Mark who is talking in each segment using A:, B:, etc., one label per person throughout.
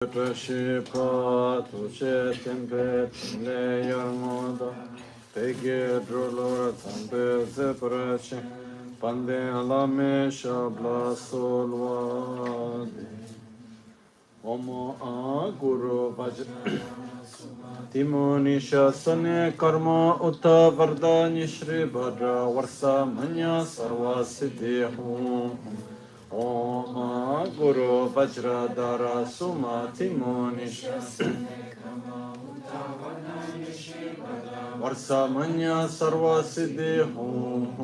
A: Trashi pa tuche tempe le yarmoda pege drolor tampe zeprache pande lame shabla solvade Omo a guru vajra Timoni shasane karma uta vardani shri bhadra varsa manya sarva siddhi hum Om Guru Vajradhara Suma Timoni Shasane Karma Uta Vardani Shri Bhadra Varsamanya Sarva Siddhi Hum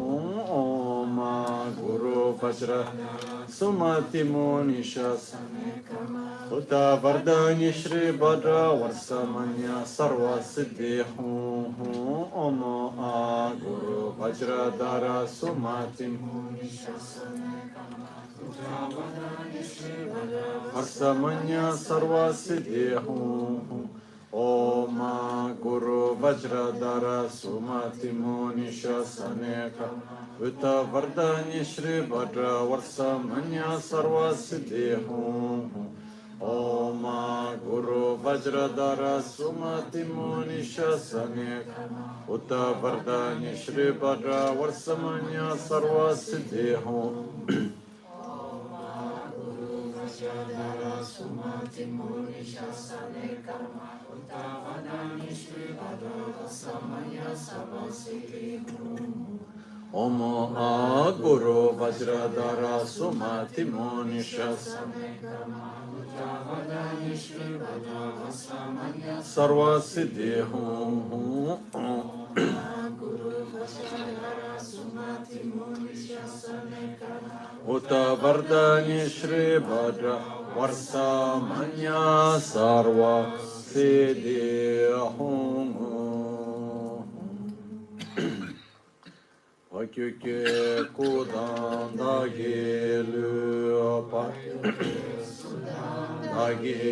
A: Om Guru Vajradhara Suma Timoni Shasane Karma Uta Vardani Shri Bhadra Varsamanya Sarva Siddhi Hum Om Guru Vajradhara Suma Timoni Shasane Karma Varsamanya sarva siddhi hum Om Guru Vajradhara Sumati Muni Shasaneka Vita Vardani Shri Bhadra Varsamanya sarva siddhi hum Om Guru Vajradhara Sumati Muni Shasaneka Uta Vardani Shri Bhadra Varsamanya sarva siddhi hum Vajradhara Sumati Muni Shasane Karma Uta Vadani Shri Bhadra Samaya Sabasiti Omo A Guru Vajradhara Sumati Muni Shasane Karma Uta Vadani Shri Bhadra Samaya Sarva Siddhi Guru Vajradhara Sumati Muni Shasane Karma Uta Vardani Shri Bhadra Varsa Manya Sarva Siddhi Hum Pakyuke Kudan Dagi Lu Pakyuke Sudan Dagi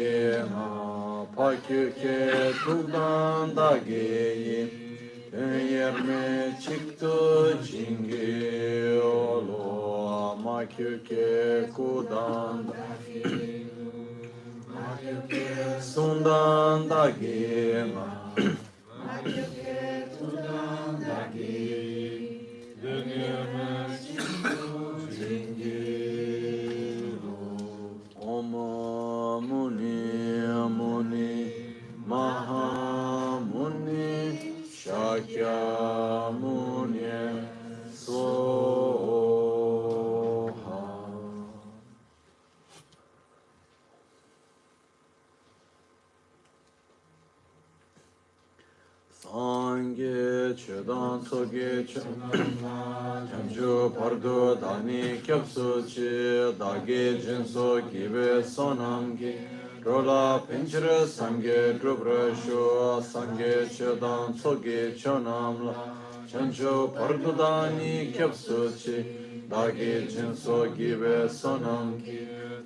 A: Ma Pakyuke Kudan Dagi Yerme çıktı cingi olo makyuke kudan sundan da gema makyuke kudan da gi yerme çıktı cingi Om Muni Muni Maha Muni Shakya Munye Soha Sangye Chedan Soge Chedan Chanchu Pardo Dani Kyapsu Chi Dagi Jinso Gibe Sonamgi Rola Pinchra Sangye Drupra Shua Sangye Chedan Soge Chonamla Chancho Pardudani Kyapsuchi Dagi Jinso Gibe Sonamki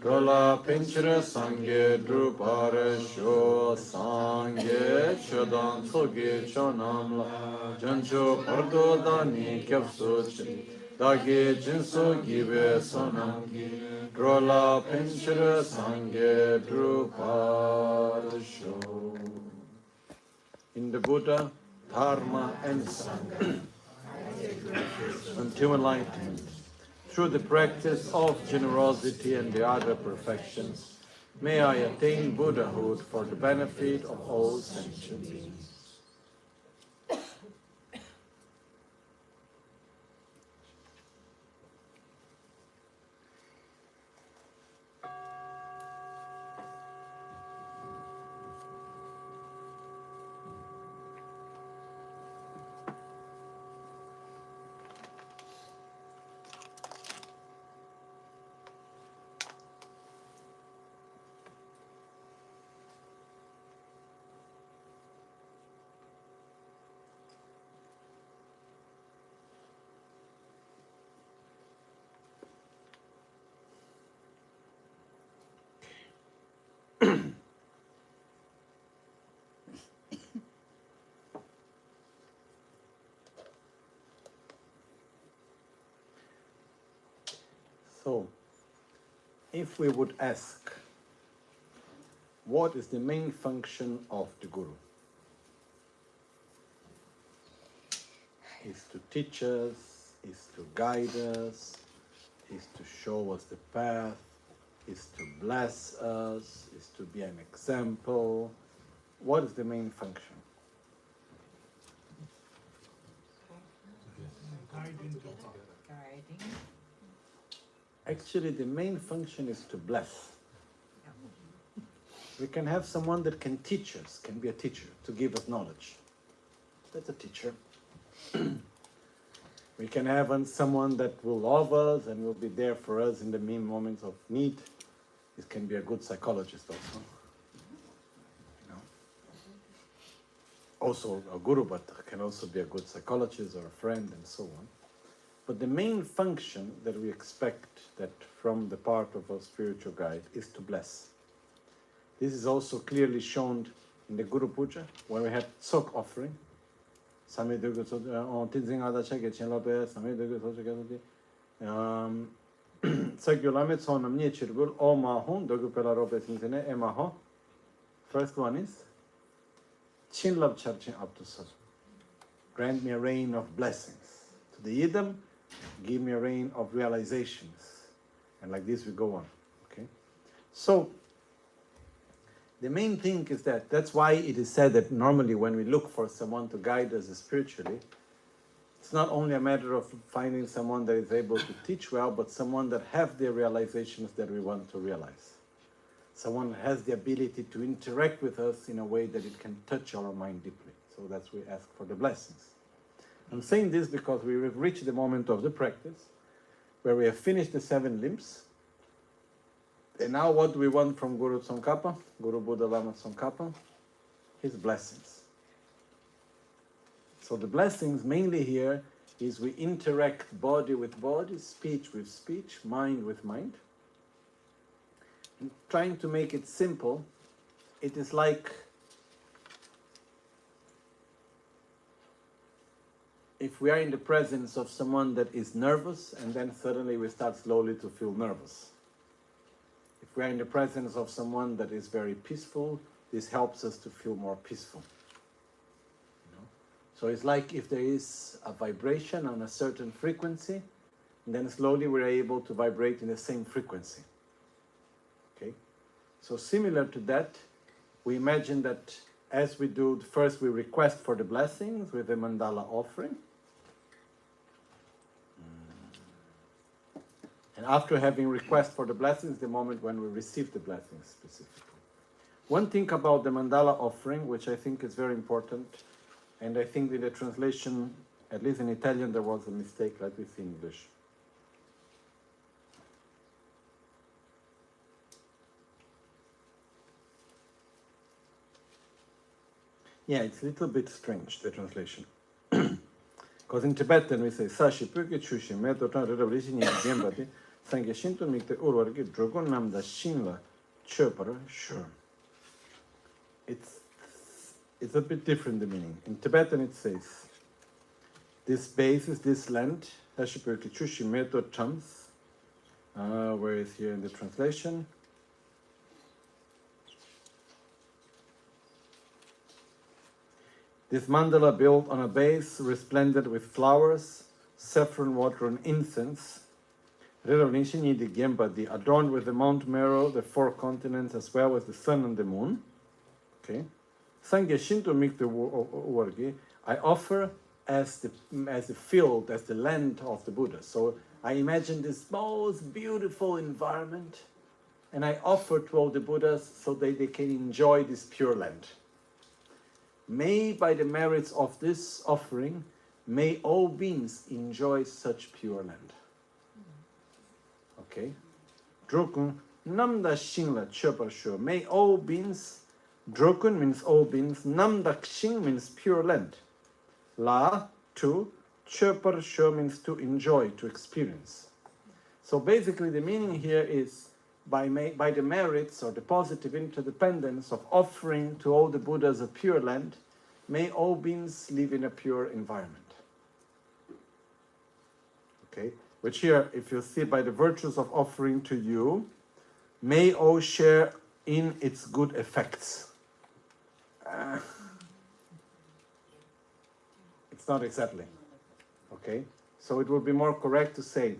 A: Rola Pinchra Sangye Drupara Shua Sangye Chedan Soge Chonamla Chancho Pardudani Kyapsuchi Dagi Jinso Gibe Sonamki Drola Pinchara Sangye Druparsho. In the Buddha, Dharma and Sangha until enlightenment, through the practice of generosity and the other perfections, may I attain Buddhahood for the benefit of all sentient beings. So, if we would ask, what is the main function of the Guru? Is to teach us, is to guide us, is to show us the path, is to bless us, is to be an example. What is the main function?
B: Guiding.
A: Actually, the main function is to bless. We can have someone that can teach us, can be a teacher, to give us knowledge. That's a teacher. We can have someone that will love us and will be there for us in the mean moments of need. It can be a good psychologist also. You know? Also a guru, but can also be a good psychologist or a friend and so on. But the main function that we expect that from the part of a spiritual guide is to bless. This is also clearly shown in the Guru Puja, when we have Tsok offering. First one is Chinlab Charchin Abdusar. Grant me a rain of blessings. To the Yidam, give me a rain of realizations. And like this we go on. Okay? So the main thing is that's why it is said that normally when we look for someone to guide us spiritually, it's not only a matter of finding someone that is able to teach well, but someone that have the realizations that we want to realize. Someone that has the ability to interact with us in a way that it can touch our mind deeply. So that's why we ask for the blessings. I'm saying this because we have reached the moment of the practice where we have finished the 7 limbs. And now what do we want from Guru Tsongkhapa, Guru Buddha Lama Tsongkhapa? His blessings. So the blessings mainly here is we interact body with body, speech with speech, mind with mind. And trying to make it simple, it is like if we are in the presence of someone that is nervous and then suddenly we start slowly to feel nervous. If we are in the presence of someone that is very peaceful, this helps us to feel more peaceful. You know? So it's like if there is a vibration on a certain frequency, and then slowly we're able to vibrate in the same frequency. Okay? So similar to that, we imagine that as we do, first we request for the blessings with the mandala offering. And after having request for the blessings, the moment when we receive the blessings specifically. One thing about the mandala offering, which I think is very important, and I think in the translation, at least in Italian, there was a mistake like this in English. Yeah, it's a little bit strange, the translation. Because in Tibetan we say, Sashi Puki Chushi, Metotan Revolution Yambati, Sangashinto Mikte Urwargi, Drogon Namda Shinla, Chopara, sure. It's a bit different, the meaning. In Tibetan it says, this space is this land, Sashi Puki Chushi, Meto Chams, where is here in the translation? This mandala built on a base resplendent with flowers, saffron water and incense, adorned with the Mount Meru, the 4 continents, as well as the sun and the moon. Okay. I offer as the field, as the land of the Buddha. So I imagine this most beautiful environment, and I offer to all the Buddhas so that they can enjoy this pure land. May, by the merits of this offering, may all beings enjoy such pure land. Okay? Drokun namda shingla chöpar shu. May all beings, drokun means all beings, namda xing means pure land. La, to, chöpar shu means to enjoy, to experience. So basically the meaning here is by the merits or the positive interdependence of offering to all the Buddhas a pure land, may all beings live in a pure environment. Okay? Which here, if you see by the virtues of offering to you, may all share in its good effects. It's not exactly. Okay? So it would be more correct to say,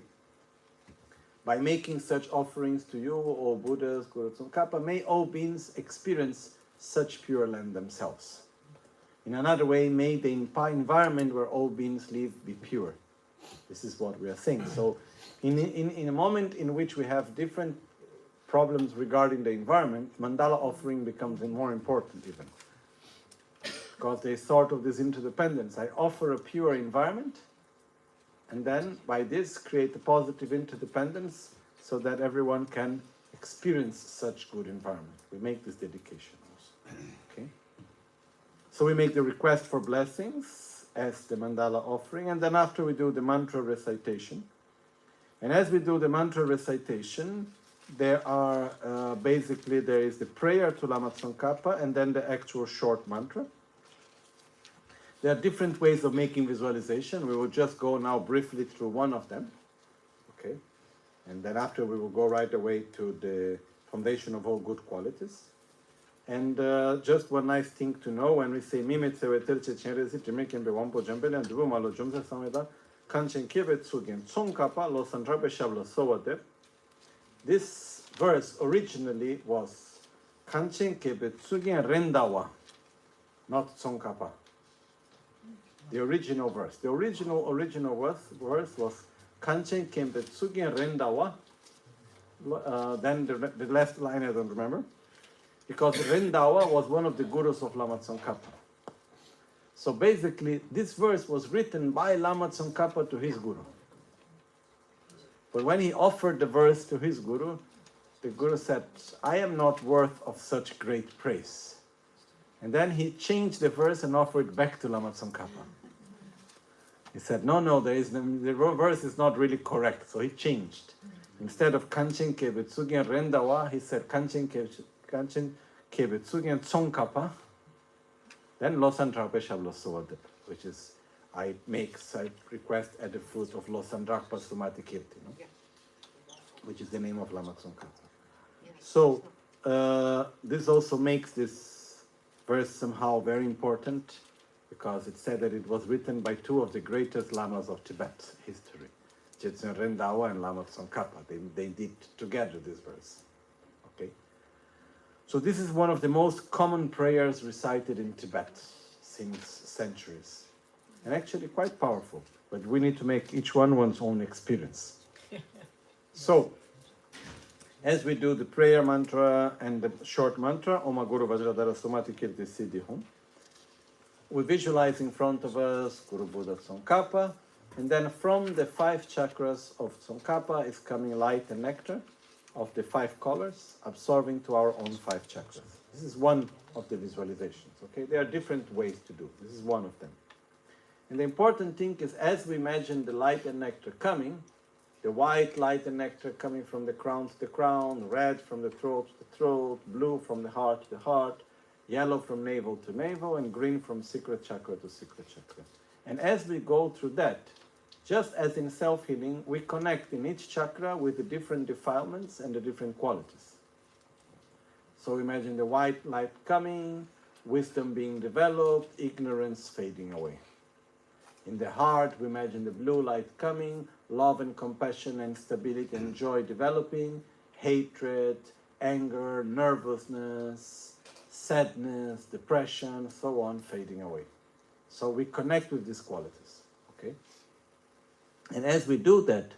A: by making such offerings to you, O Buddhas, Guru Tsongkhapa, may all beings experience such Pure Land themselves. In another way, may the environment where all beings live be pure. This is what we are saying. So in a moment in which we have different problems regarding the environment, mandala offering becomes more important even. Because there's sort of this interdependence. I offer a pure environment, and then by this create a positive interdependence so that everyone can experience such good environment. We make this dedication also. Okay? So we make the request for blessings as the mandala offering, and then after we do the mantra recitation. And as we do the mantra recitation, there are basically there is the prayer to Lama Tsongkhapa and then the actual short mantra. There are different ways of making visualization. We will just go now briefly through one of them. Okay? And then after we will go right away to the foundation of all good qualities. And just one nice thing to know, when we say Mimet Seweterche Chenrezi Trimiken Bewampo Jambele and Dubumalo Jumsa Sameda, Kanchen Kibet Sugen, Tsongkhapa, Lo Sandrape Shabla Sowade. This verse originally was Kanchen Kibet Sugen Rendawa, not Tsongkhapa. The original verse. The original verse was Kanchen Kibet Sugen Rendawa. Then the last line I don't remember. Because Rendawa was one of the gurus of Lama Tsongkhapa. So basically, this verse was written by Lama Tsongkhapa to his guru. But when he offered the verse to his guru, the guru said, I am not worth of such great praise. And then he changed the verse and offered it back to Lama Tsongkhapa. He said, no, the verse is not really correct. So he changed. Instead of Kanchen Kebetsugyan Rendawa, he said Kanchen Kebetsugyan Tsongkhapa. Then Losandrakpa Shablo Sovadip, which is I request at the foot of Losandrakpa Sumati Kirti, no? Which is the name of Lama Tsongkhapa. So this also makes this verse somehow very important, because it said that it was written by two of the greatest lamas of Tibet history, Jetsun Rendawa and Lama Tsongkhapa. They did together this verse. Okay. So this is one of the most common prayers recited in Tibet since centuries, and actually quite powerful. But we need to make each one one's own experience. So, as we do the prayer mantra and the short mantra, Om Guru Vajradhara Sumati Kirti Siddhi Hum, we visualize in front of us Guru Buddha Tsongkhapa, and then from the 5 chakras of Tsongkhapa is coming light and nectar of the 5 colors, absorbing to our own 5 chakras. This is one of the visualizations, okay? There are different ways to do. This is one of them. And the important thing is, as we imagine the light and nectar coming, the white light and nectar coming from the crown to the crown, red from the throat to the throat, blue from the heart to the heart, yellow from navel to navel, and green from secret chakra to secret chakra. And as we go through that, just as in self-healing, we connect in each chakra with the different defilements and the different qualities. So imagine the white light coming, wisdom being developed, ignorance fading away. In the heart, we imagine the blue light coming, love and compassion and stability and joy developing, hatred, anger, nervousness, sadness, depression, so on, fading away. So we connect with these qualities, okay? And as we do that,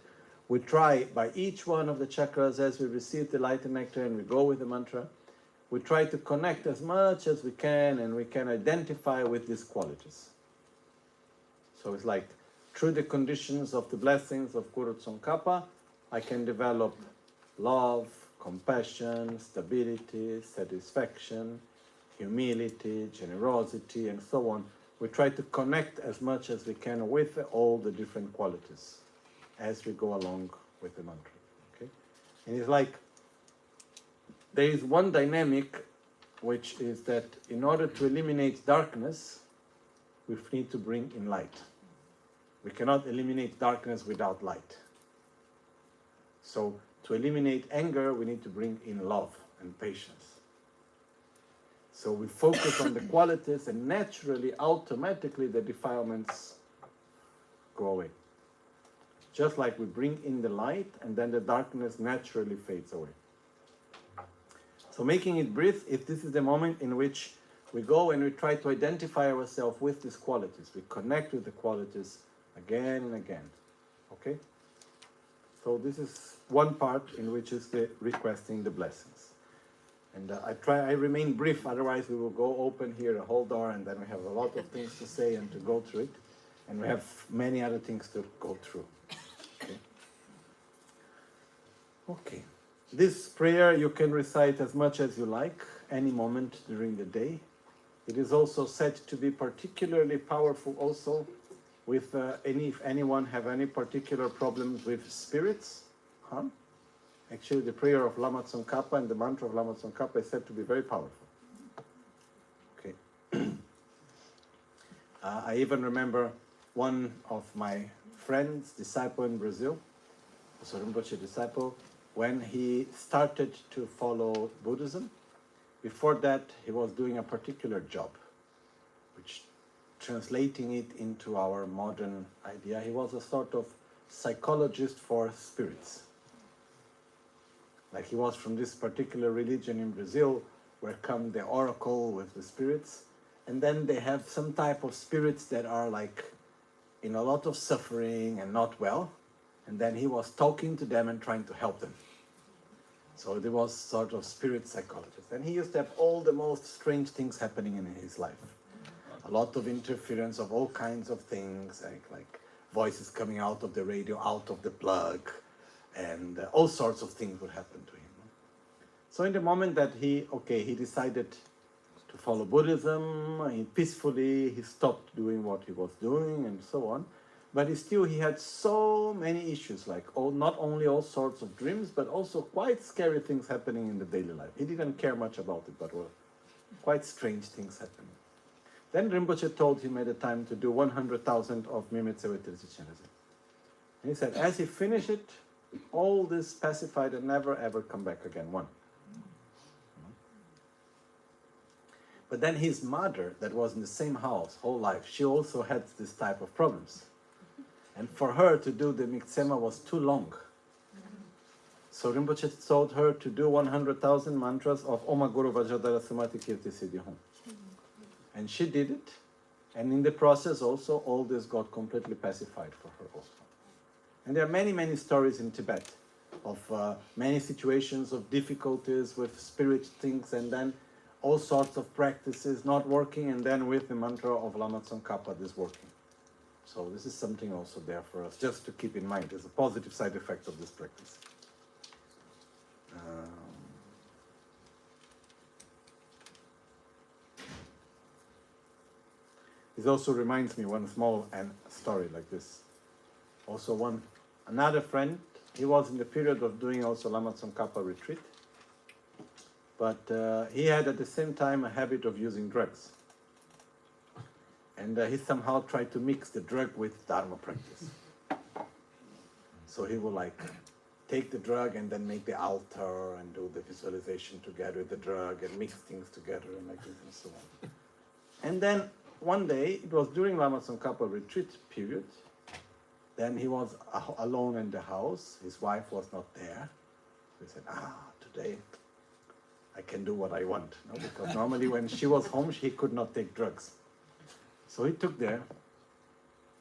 A: we try by each one of the chakras, as we receive the light and nectar and we go with the mantra, we try to connect as much as we can, and we can identify with these qualities. So it's like, through the conditions of the blessings of Guru Tsongkhapa, I can develop love, compassion, stability, satisfaction, humility, generosity, and so on. We try to connect as much as we can with all the different qualities as we go along with the mantra. Okay? And it's like, there is one dynamic, which is that in order to eliminate darkness, we need to bring in light. We cannot eliminate darkness without light. So to eliminate anger, we need to bring in love and patience. So we focus on the qualities, and naturally, automatically, the defilements go away. Just like we bring in the light, and then the darkness naturally fades away. So making it breathe, if this is the moment in which we go and we try to identify ourselves with these qualities, we connect with the qualities again and again. Okay? So this is one part in which is the requesting the blessings. And I remain brief, otherwise we will go open here a whole door, and then we have a lot of things to say and to go through it. And we have many other things to go through. Okay. Okay. This prayer you can recite as much as you like, any moment during the day. It is also said to be particularly powerful also with if anyone have any particular problems with spirits. Actually, the prayer of Lama Tsongkhapa and the mantra of Lama Tsongkhapa is said to be very powerful. Okay. I even remember one of my friends, disciple in Brazil, a Rinpoche disciple, when he started to follow Buddhism. Before that, he was doing a particular job, which, translating it into our modern idea, he was a sort of psychologist for spirits. Like he was from this particular religion in Brazil, where come the oracle with the spirits, and then they have some type of spirits that are like in a lot of suffering and not well, and then he was talking to them and trying to help them. So there was sort of spirit psychologist, and he used to have all the most strange things happening in his life. A lot of interference of all kinds of things, like voices coming out of the radio, out of the plug, and all sorts of things would happen to him. So in the moment that he decided to follow Buddhism, he stopped doing what he was doing and so on. But he had so many issues, like not only all sorts of dreams, but also quite scary things happening in the daily life. He didn't care much about it, but were quite strange things happening. Then Rinpoche told him at the time to do 100,000 of Mimetze Weterzi Chenrezig. And he said, as he finished it, all this pacified and never ever come back again, one. But then his mother, that was in the same house whole life, she also had this type of problems. And for her to do the Miktsema was too long. So Rinpoche told her to do 100,000 mantras of Oma Guru Vajradhara Sumati Kirti Siddhi Hum. And she did it. And in the process also, all this got completely pacified for her also. And there are many, many stories in Tibet of many situations of difficulties with spirit things, and then all sorts of practices not working, and then with the mantra of Lama Tsongkhapa this working. So this is something also there for us just to keep in mind as a positive side effect of this practice. This also reminds me one small story like this. Also another friend, he was in the period of doing also Lama Tsongkhapa retreat, but he had at the same time a habit of using drugs. And he somehow tried to mix the drug with Dharma practice. So he would take the drug and then make the altar and do the visualization together with the drug and mix things together and like this and so on. And then one day, it was during Lama Tsongkhapa retreat period, then he was alone in the house, his wife was not there. So he said, today I can do what I want. No? Because normally when she was home, he could not take drugs. So he took there,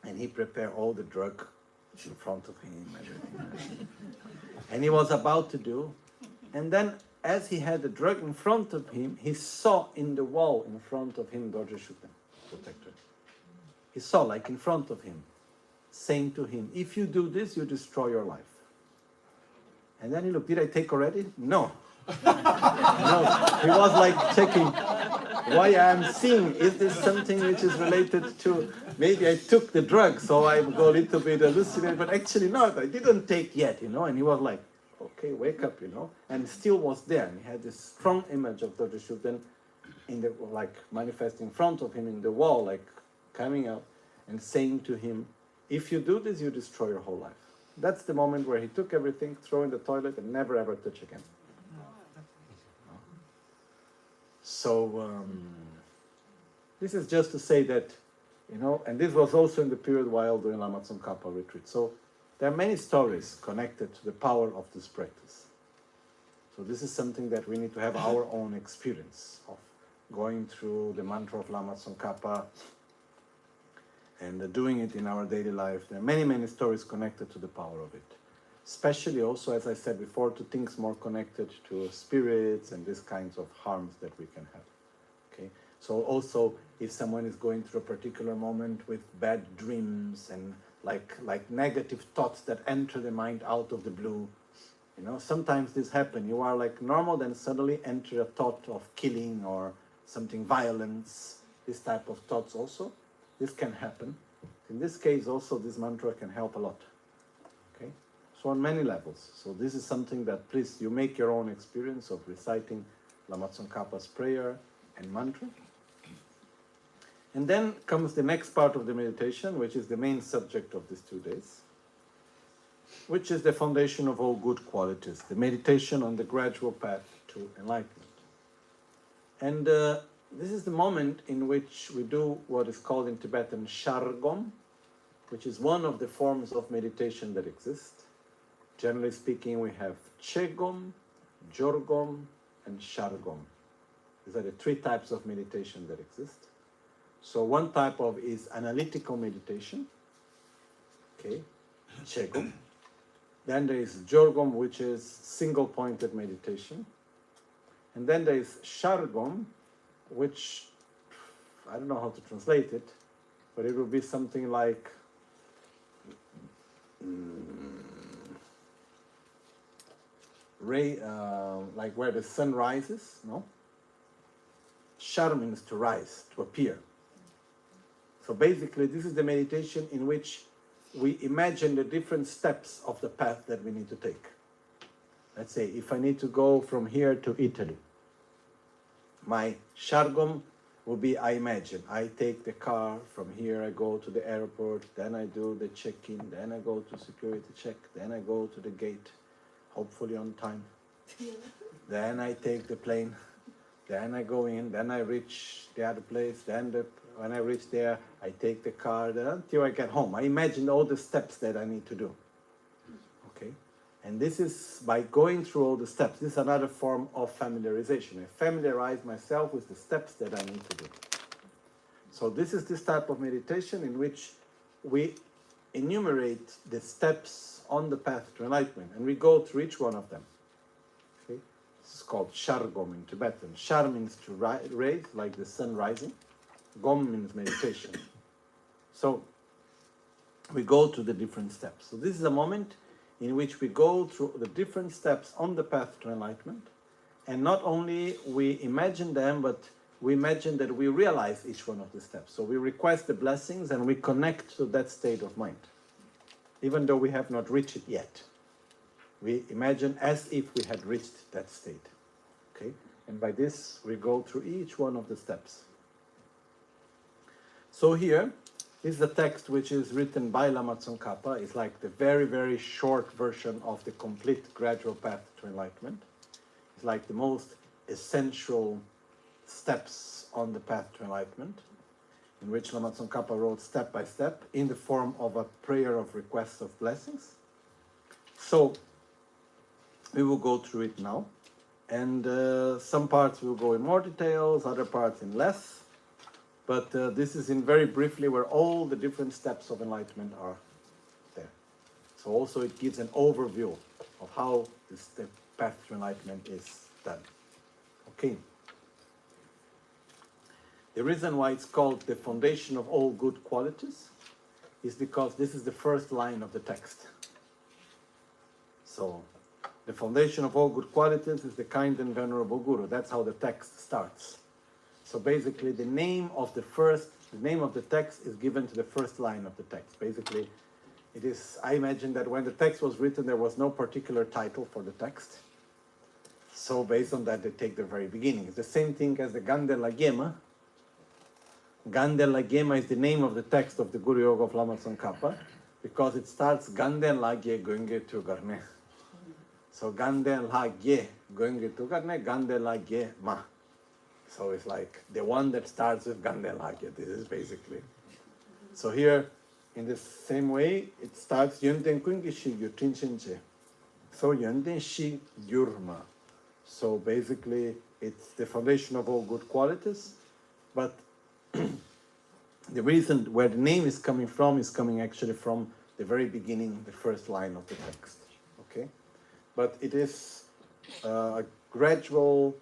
A: and he prepared all the drug in front of him, everything. And he was about to do, and then as he had the drug in front of him, he saw in the wall in front of him Dorje Shuten, protector. He saw in front of him, saying to him, if you do this, you destroy your life. And then he looked, did I take already? No. No, he was checking why I'm seeing. Is this something which is related to, maybe I took the drug, so I go a little bit hallucinated, but actually not, I didn't take yet, and he was like, okay, wake up, and still was there. And he had this strong image of Dorje Shuten in the, manifesting in front of him in the wall, coming out and saying to him, if you do this, you destroy your whole life. That's the moment where he took everything, threw in the toilet, and never ever touch again. So this is just to say that, and this was also in the period while doing Lama Tsongkhapa retreat. So there are many stories connected to the power of this practice. So this is something that we need to have our own experience of going through the mantra of Lama Tsongkhapa and doing it in our daily life. There are many, many stories connected to the power of it. Especially also, as I said before, to things more connected to spirits and these kinds of harms that we can have. Okay? So also, if someone is going through a particular moment with bad dreams and like negative thoughts that enter the mind out of the blue, sometimes this happens. You are like normal, then suddenly enter a thought of killing or something violence, this type of thoughts also. This can happen. In this case also, this mantra can help a lot. Okay? So on many levels. So this is something that, please, you make your own experience of reciting Lama Tsongkhapa's prayer and mantra. And then comes the next part of the meditation, which is the main subject of these 2 days, which is the foundation of all good qualities, the meditation on the gradual path to enlightenment. And this is the moment in which we do what is called in Tibetan Shargom, which is one of the forms of meditation that exist. Generally speaking, we have Chegom, Jorgom, and Shargom. These are the 3 types of meditation that exist. So one type of is analytical meditation, okay, Chegom. Then there is Jorgom, which is single-pointed meditation. And then there is Shargom, which, I don't know how to translate it, but it will be something like like where the sun rises, no? Shar means to rise, to appear. So basically, this is the meditation in which we imagine the different steps of the path that we need to take. Let's say, if I need to go from here to Italy, my Shargom will be, I imagine, I take the car, from here I go to the airport, then I do the check-in, then I go to security check, then I go to the gate, hopefully on time. Then I take the plane, then I go in, then I reach the other place, when I reach there, I take the car, then until I get home. I imagine all the steps that I need to do. Okay? And this is by going through all the steps. This is another form of familiarization. I familiarize myself with the steps that I need to do. So this is this type of meditation in which we enumerate the steps on the path to enlightenment, and we go through each one of them. Okay? This is called Shargom in Tibetan. Shar means to raise, like the sun rising. Gom means meditation. So we go to the different steps. So this is a moment in which we go through the different steps on the path to enlightenment, and not only we imagine them, but we imagine that we realize each one of the steps. So we request the blessings and we connect to that state of mind, even though we have not reached it yet. We imagine as if we had reached that state. Okay? And by this, we go through each one of the steps. So here is the text which is written by Lama Tsongkhapa. It's like the very, very short version of the complete gradual path to enlightenment. It's like the most essential steps on the path to enlightenment, in which Lama Tsongkhapa wrote step by step in the form of a prayer of requests of blessings. So we will go through it now. And some parts will go in more details, other parts in less. But this is in very briefly where all the different steps of enlightenment are there. So also it gives an overview of how the path to enlightenment is done. Okay. The reason why it's called the foundation of all good qualities is because this is the first line of the text. So the foundation of all good qualities is the kind and venerable Guru. That's how the text starts. So basically, the name of the text is given to the first line of the text. Basically, it is, I imagine that when the text was written, there was no particular title for the text. So based on that, they take the very beginning. It's the same thing as the Gande Lagema. Gande Lagema is the name of the text of the Guru Yoga of Lama Tsongkhapa, because it starts Gande Lagye Goenge tu Garne. So Gande Lagye Goenge tu Garne, Gande Lagye Ma. So it's like the one that starts with Gandelagya. This is basically. So here, in the same way, it starts Yönden Kungi Shi Gyurtinchenche. So Yönden Shi Gyurma. So basically, it's the foundation of all good qualities. But the reason where the name is coming actually from the very beginning, the first line of the text. Okay? But it is a gradual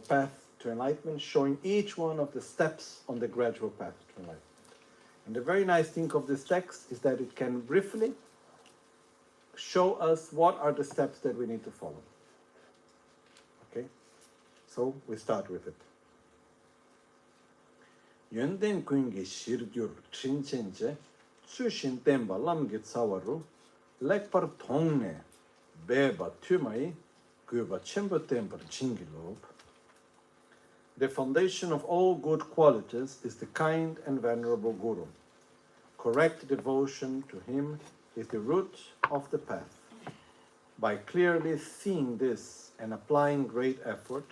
A: path to enlightenment, showing each one of the steps on the gradual path to enlightenment. And the very nice thing of this text is that it can briefly show us what are the steps that we need to follow. Okay? So we start with it. Yönden kungi shirgyur chinchenche, tsushin temba lamgit sawaru, lekpar tongne, beba tumai, guba chimba temper chingilob. The foundation of all good qualities is the kind and venerable Guru. Correct devotion to him is the root of the path. By clearly seeing this and applying great effort,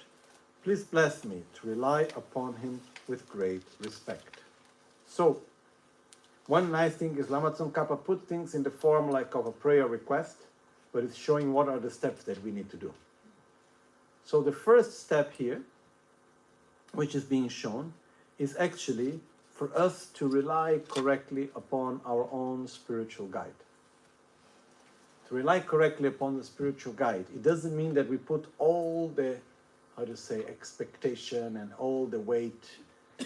A: please bless me to rely upon him with great respect. So, one nice thing is Lama Tsongkhapa put things in the form like of a prayer request, but it's showing what are the steps that we need to do. So the first step here, which is being shown, is actually for us to rely correctly upon our own spiritual guide. To rely correctly upon the spiritual guide, it doesn't mean that we put all the, expectation and all the weight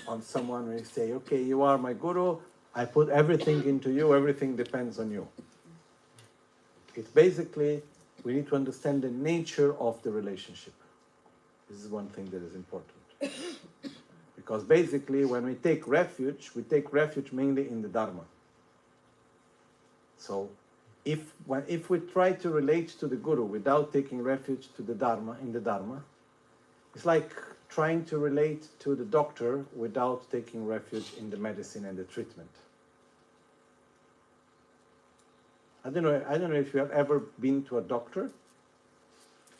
A: on someone and say, okay, you are my guru, I put everything into you, everything depends on you. It's basically, we need to understand the nature of the relationship. This is one thing that is important. Because basically, when we take refuge mainly in the Dharma. So, if we try to relate to the Guru without taking refuge to the Dharma, in the Dharma, it's like trying to relate to the doctor without taking refuge in the medicine and the treatment. I don't know if you have ever been to a doctor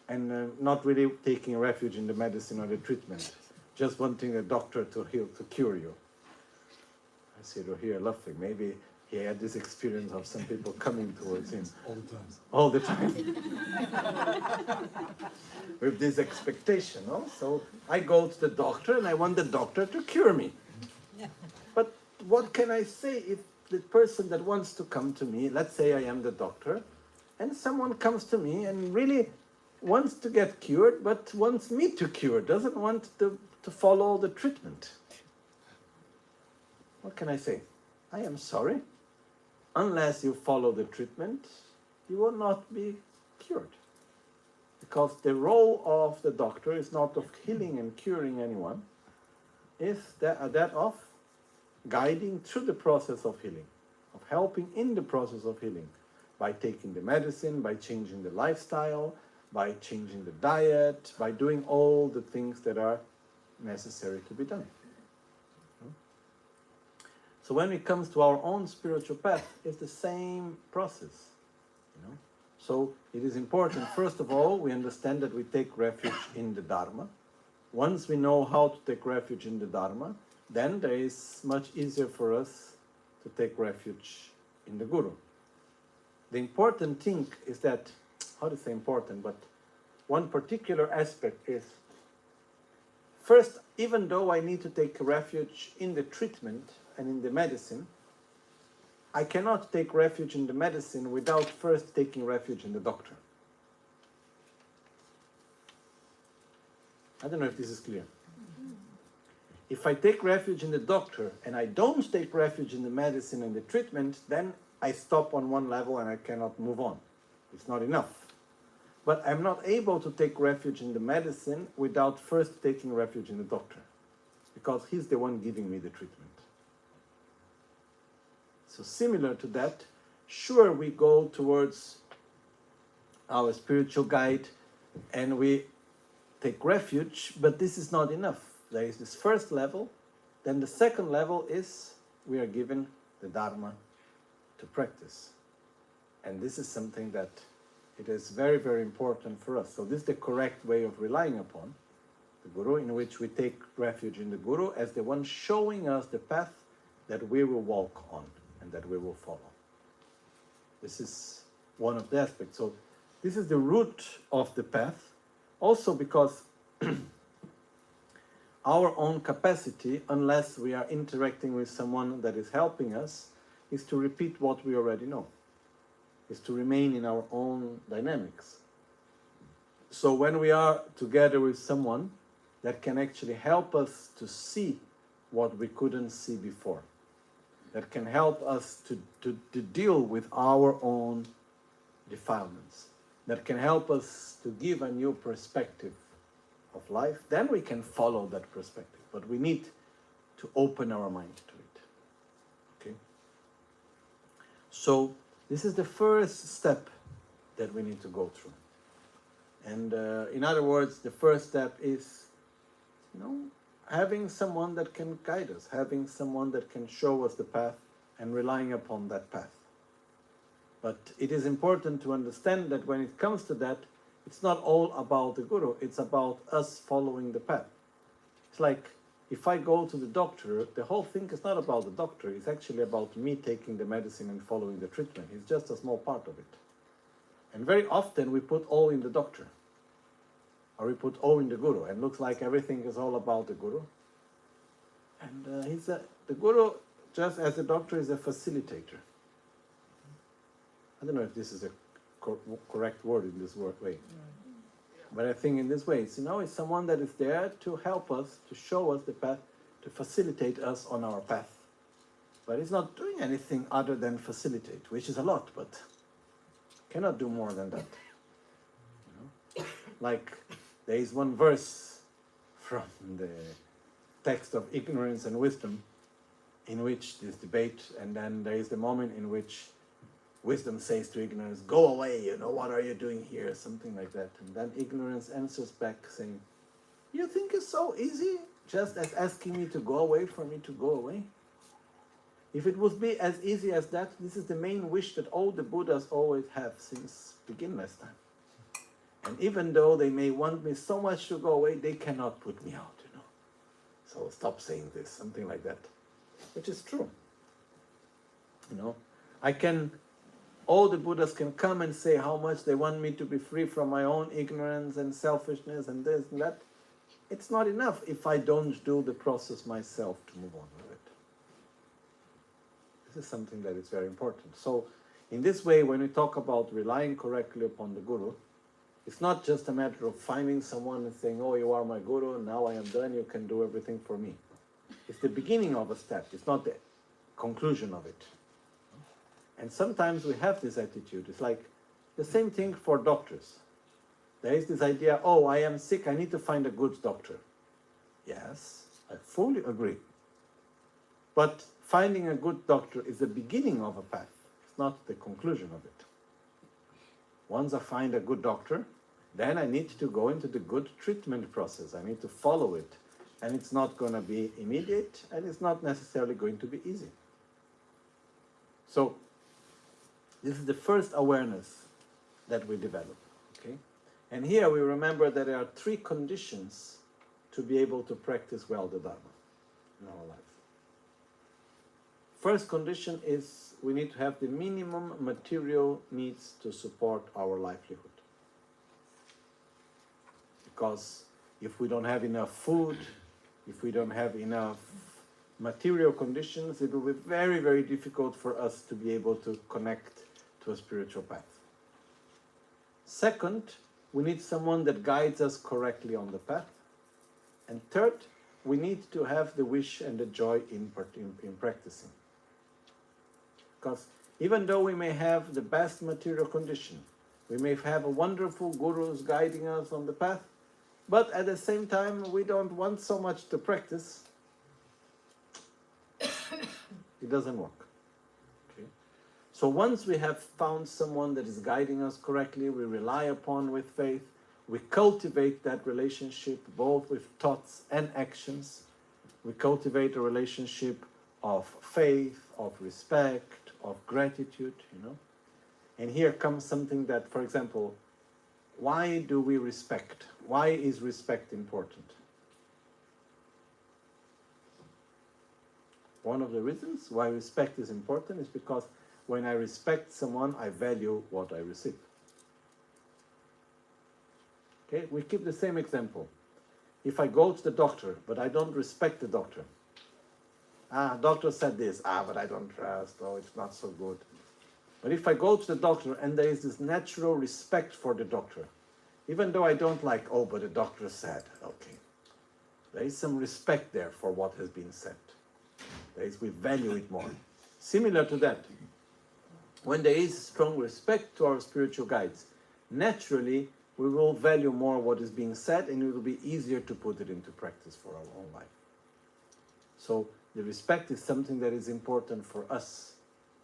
A: and not really taking refuge in the medicine or the treatment, just wanting a doctor to heal, to cure you. I see you here laughing. Maybe he had this experience of some people coming towards him. All the time. With this expectation, no? So I go to the doctor and I want the doctor to cure me. But what can I say if the person that wants to come to me, let's say I am the doctor, and someone comes to me and really wants to get cured, but wants me to cure, doesn't want to follow the treatment. What can I say? I am sorry. Unless you follow the treatment, you will not be cured. Because the role of the doctor is not of healing and curing anyone, is that of guiding through the process of healing, of helping in the process of healing, by taking the medicine, by changing the lifestyle, by changing the diet, by doing all the things that are necessary to be done. So when it comes to our own spiritual path, it's the same process. So it is important, first of all, we understand that we take refuge in the Dharma. Once we know how to take refuge in the Dharma, then there is much easier for us to take refuge in the Guru. The important thing is that, how to say important, but one particular aspect is, first, even though I need to take refuge in the treatment and in the medicine, I cannot take refuge in the medicine without first taking refuge in the doctor. I don't know if this is clear. If I take refuge in the doctor and I don't take refuge in the medicine and the treatment, then I stop on one level and I cannot move on. It's not enough. But I'm not able to take refuge in the medicine without first taking refuge in the doctor, because he's the one giving me the treatment. So similar to that, sure, we go towards our spiritual guide and we take refuge, but this is not enough. There is this first level, then the second level is we are given the Dharma to practice. And this is something that it is very, very important for us. So this is the correct way of relying upon the Guru, in which we take refuge in the Guru as the one showing us the path that we will walk on and that we will follow. This is one of the aspects. So this is the root of the path, also because our own capacity, unless we are interacting with someone that is helping us, is to repeat what we already know, is to remain in our own dynamics. So when we are together with someone that can actually help us to see what we couldn't see before, that can help us to deal with our own defilements, that can help us to give a new perspective of life, then we can follow that perspective. But we need to open our mind to it. Okay? So this is the first step that we need to go through. And in other words, the first step is, having someone that can guide us, having someone that can show us the path and relying upon that path. But it is important to understand that when it comes to that, it's not all about the Guru, it's about us following the path. It's like, if I go to the doctor, the whole thing is not about the doctor, it's actually about me taking the medicine and following the treatment. It's just a small part of it. And very often we put all in the doctor, or we put all in the Guru, and looks like everything is all about the Guru. And the Guru, just as the doctor, is a facilitator. I don't know if this is a correct word in this way. But I think in this way, it's someone that is there to help us, to show us the path, to facilitate us on our path. But it's not doing anything other than facilitate, which is a lot, but cannot do more than that. Like, there is one verse from the text of Ignorance and Wisdom in which this debate, and then there is the moment in which Wisdom says to Ignorance, "Go away, what are you doing here?" Something like that. And then Ignorance answers back saying, "You think it's so easy, just as asking me to go away for me to go away? If it would be as easy as that, this is the main wish that all the Buddhas always have since beginner's time. And even though they may want me so much to go away, they cannot put me out, So stop saying this," something like that. Which is true. All the Buddhas can come and say how much they want me to be free from my own ignorance and selfishness and this and that. It's not enough if I don't do the process myself to move on with it. This is something that is very important. So, in this way, when we talk about relying correctly upon the Guru, it's not just a matter of finding someone and saying, "Oh, you are my Guru, now I am done, you can do everything for me." It's the beginning of a step, it's not the conclusion of it. And sometimes we have this attitude. It's like the same thing for doctors. There is this idea, "Oh, I am sick, I need to find a good doctor." Yes, I fully agree. But finding a good doctor is the beginning of a path. It's not the conclusion of it. Once I find a good doctor, then I need to go into the good treatment process. I need to follow it. And it's not going to be immediate, and it's not necessarily going to be easy. So, this is the first awareness that we develop. Okay? And here we remember that there are 3 conditions to be able to practice well the Dharma in our life. First condition is we need to have the minimum material needs to support our livelihood. Because if we don't have enough food, if we don't have enough material conditions, it will be very, very difficult for us to be able to connect to a spiritual path. Second, we need someone that guides us correctly on the path. And third, we need to have the wish and the joy in practicing. Because even though we may have the best material condition, we may have a wonderful gurus guiding us on the path, but at the same time we don't want so much to practice, it doesn't work. Okay? So once we have found someone that is guiding us correctly, we rely upon with faith, we cultivate that relationship both with thoughts and actions. We cultivate a relationship of faith, of respect, of gratitude, And here comes something that, for example, why do we respect? Why is respect important? One of the reasons why respect is important is because when I respect someone, I value what I receive. Okay, we keep the same example. If I go to the doctor, but I don't respect the doctor. Doctor said this, but I don't trust, it's not so good. But if I go to the doctor and there is this natural respect for the doctor, even though I don't like, but the doctor said, okay. There is some respect there for what has been said. We value it more. Similar to that, when there is strong respect to our spiritual guides, naturally we will value more what is being said, and it will be easier to put it into practice for our own life. So the respect is something that is important for us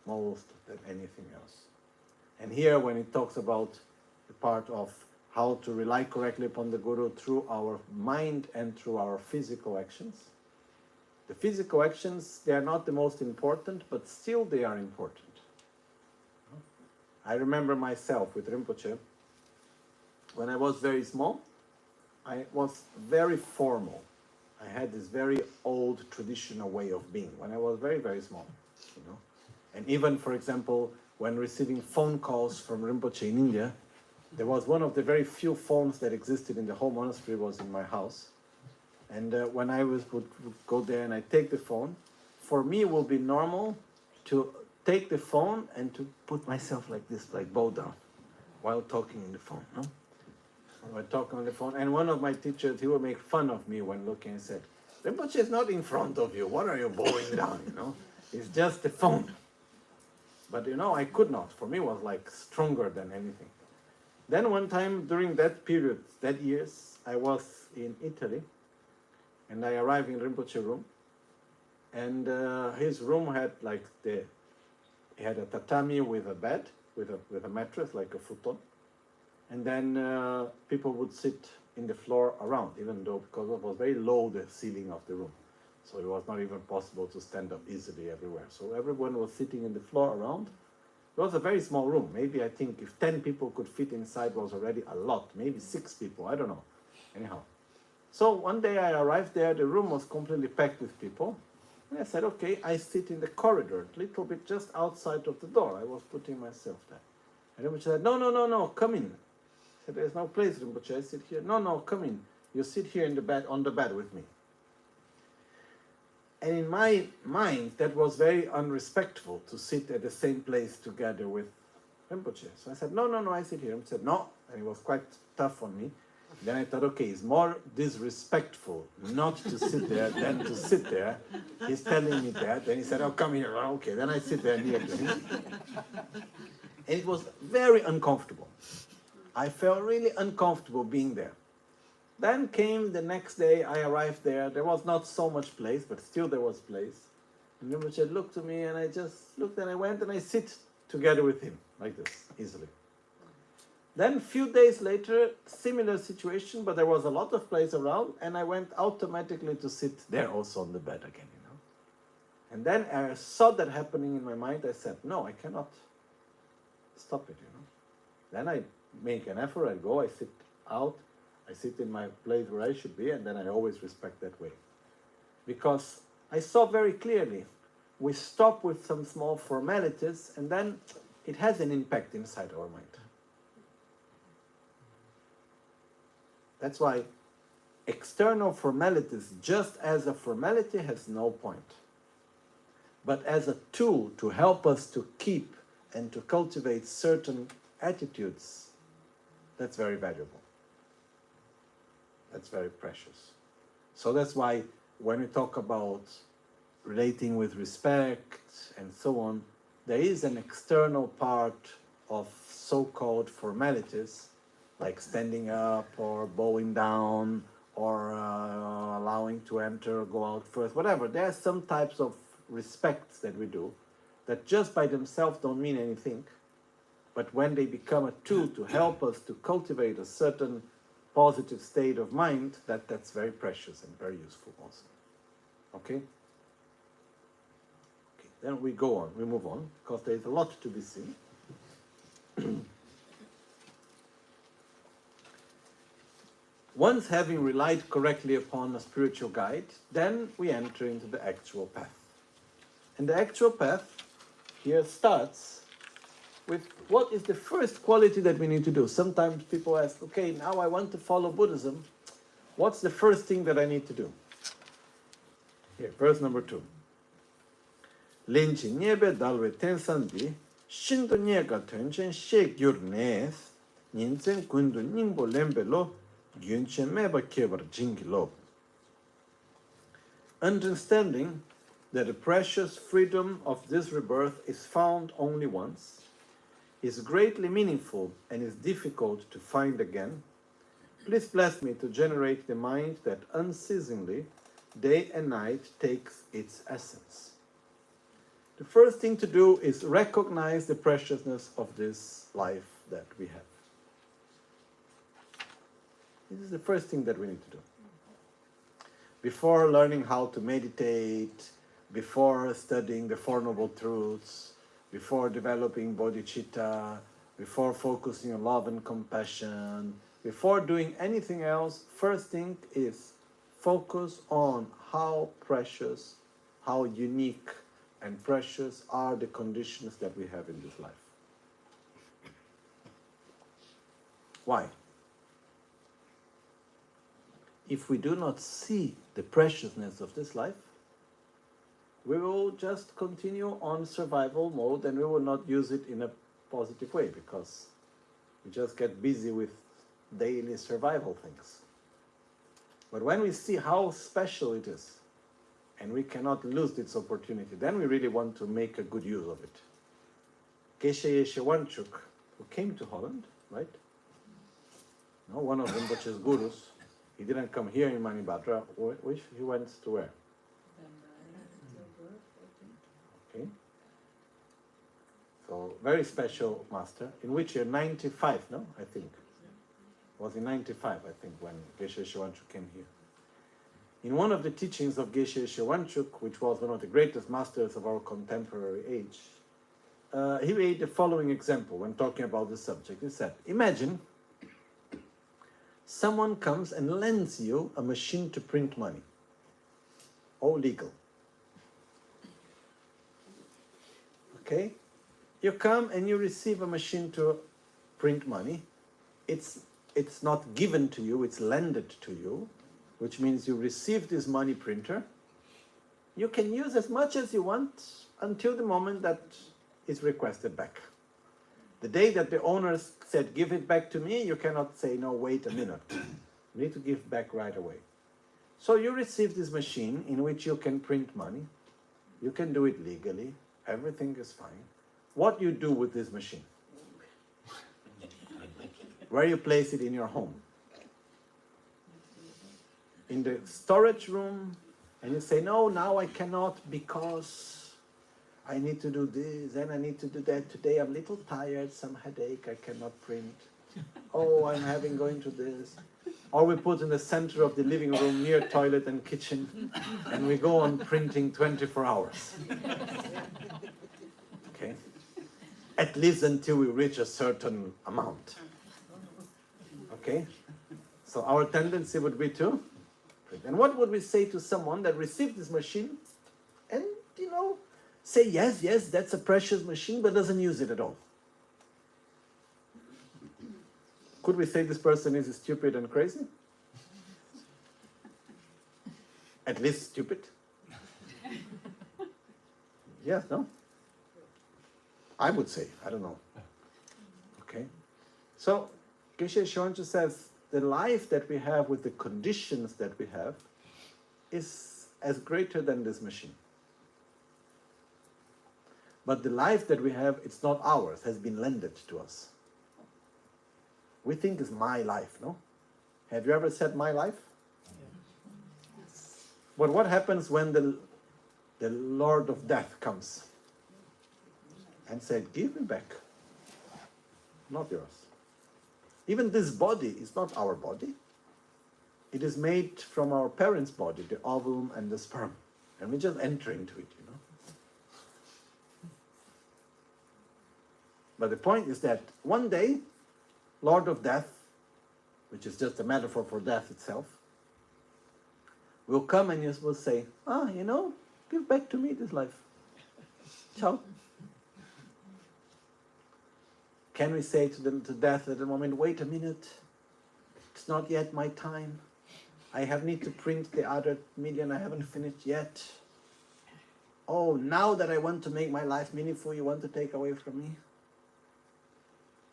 A: most than anything else. And here, when it talks about the part of how to rely correctly upon the Guru through our mind and through our physical actions, the physical actions, they are not the most important, but still they are important. I remember myself with Rinpoche, when I was very small, I was very formal. I had this very old traditional way of being when I was very, very small, And even, for example, when receiving phone calls from Rinpoche in India, there was one of the very few phones that existed in the whole monastery was in my house. And when I would go there and I take the phone, for me it would be normal to take the phone and to put myself like this, like bow down, while talking in the phone. No? While talking on the phone. And one of my teachers, he would make fun of me when looking and said, Rinpoche is not in front of you. What are you bowing down, It's just the phone. But, I could not. For me, it was like stronger than anything. Then one time during that period, that years, I was in Italy. And I arrived in Rinpoche room. And his room had he had a tatami with a bed, with a mattress, like a futon. And then people would sit in the floor around, even though, because it was very low, the ceiling of the room. So it was not even possible to stand up easily everywhere. So everyone was sitting in the floor around. It was a very small room. Maybe I think if 10 people could fit inside was already a lot. Maybe 6 people, I don't know. Anyhow. So one day I arrived there, the room was completely packed with people. And I said, okay, I sit in the corridor, a little bit just outside of the door. I was putting myself there. And Rinpoche said, no, come in. I said, there's no place, Rinpoche, I sit here. No, come in. You sit here in the bed, on the bed with me. And in my mind, that was very unrespectful to sit at the same place together with Rinpoche. So I said, no, I sit here. He said, no. And he was quite tough on me. Then I thought, okay, it's more disrespectful not to sit there than to sit there. He's telling me that. Then he said, come here. Okay, then I sit there near to him. And it was very uncomfortable. I felt really uncomfortable being there. Then came the next day, I arrived there. There was not so much place, but still there was place. And Rinpoche looked to me, and I just looked, and I went and I sit together with him, like this, easily. Then a few days later, similar situation, but there was a lot of place around, and I went automatically to sit there also on the bed again, And then I saw that happening in my mind. I said, no, I cannot stop it, Then I make an effort, I go, I sit out, I sit in my place where I should be, and then I always respect that way. Because I saw very clearly, we stop with some small formalities, and then it has an impact inside our mind. That's why external formalities, just as a formality, has no point. But as a tool to help us to keep and to cultivate certain attitudes, that's very valuable. That's very precious. So that's why when we talk about relating with respect and so on, there is an external part of so-called formalities, like standing up or bowing down or allowing to enter or go out first, whatever. There are some types of respects that we do that just by themselves don't mean anything, but when they become a tool to help us to cultivate a certain positive state of mind, that's very precious and very useful also. Okay? Okay, then we go on, we move on, because there is a lot to be seen. Once having relied correctly upon a spiritual guide, then we enter into the actual path. And the actual path here starts with what is the first quality that we need to do. Sometimes people ask, okay, now I want to follow Buddhism. What's the first thing that I need to do? Here, verse number 2. Lenchi nyebe dalwe tensanbi, shindo nyega tenchen she gyurnes, ninsen kundu ningbo lembe lo, gyunchen meba kebar jingi lo. Understanding that the precious freedom of this rebirth is found only once, is greatly meaningful and is difficult to find again, please bless me to generate the mind that unceasingly, day and night, takes its essence. The first thing to do is recognize the preciousness of this life that we have. This is the first thing that we need to do. Before learning how to meditate, before studying the Four Noble Truths, before developing bodhicitta, before focusing on love and compassion, before doing anything else, first thing is focus on how precious, how unique and precious are the conditions that we have in this life. Why? If we do not see the preciousness of this life, we will just continue on survival mode and we will not use it in a positive way because we just get busy with daily survival things. But when we see how special it is and we cannot lose this opportunity, then we really want to make a good use of it. Geshe Yeshewanchuk, who came to Holland, right? No, one of Rinpoche's gurus. He didn't come here in Manibhadra. Which he went to where? Okay. So very special master. In which year? 95, no? I think. It was in 95, I think, when Geshe Yeshewanchuk came here. In one of the teachings of Geshe Yeshewanchuk, which was one of the greatest masters of our contemporary age, he made the following example when talking about this subject. He said, imagine someone comes and lends you a machine to print money. All legal. Okay? You come and you receive a machine to print money. It's not given to you, it's lended to you, which means you receive this money printer. You can use as much as you want until the moment that it's requested back. The day that the owner said, give it back to me, you cannot say, no, wait a minute. You need to give back right away. So you receive this machine in which you can print money. You can do it legally. Everything is fine. What do you do with this machine? Where you place it in your home? In the storage room, and you say, no, now I cannot because I need to do this and I need to do that. Today I'm a little tired, some headache, I cannot print. Oh, I'm having going to this. Or we put in the center of the living room near toilet and kitchen and we go on printing 24 hours. Okay? At least until we reach a certain amount. Okay? So our tendency would be to print. And what would we say to someone that received this machine and, say, yes, that's a precious machine, but doesn't use it at all? Could we say this person is stupid and crazy? At least stupid? Yes, no? I would say, I don't know. Okay? So, Geshe Yeshewanchuk says, the life that we have with the conditions that we have is as greater than this machine. But the life that we have, it's not ours, has been lended to us. We think it's my life, no? Have you ever said my life? Yes. But what happens when the Lord of Death comes and said, give me back? Not yours. Even this body is not our body. It is made from our parents' body, the ovum and the sperm. And we just enter into it, But the point is that one day, Lord of Death, which is just a metaphor for death itself, will come and will say, give back to me this life. Ciao. Can we say to them to death at the moment, wait a minute, it's not yet my time. I need to print the other million I haven't finished yet. Oh, now that I want to make my life meaningful, you want to take away from me?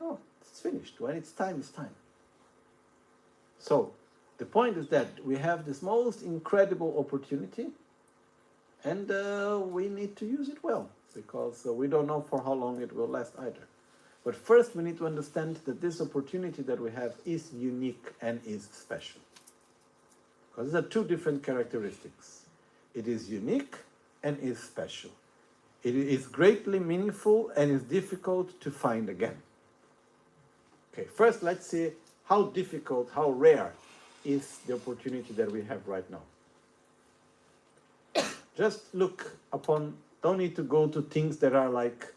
A: Oh, it's finished. When it's time, it's time. So, the point is that we have this most incredible opportunity, and we need to use it well, because we don't know for how long it will last either. But first we need to understand that this opportunity that we have is unique and is special. Because these are two different characteristics. It is unique and is special. It is greatly meaningful and is difficult to find again. Okay, first let's see how difficult, how rare is the opportunity that we have right now. Just look upon, don't need to go to things that are like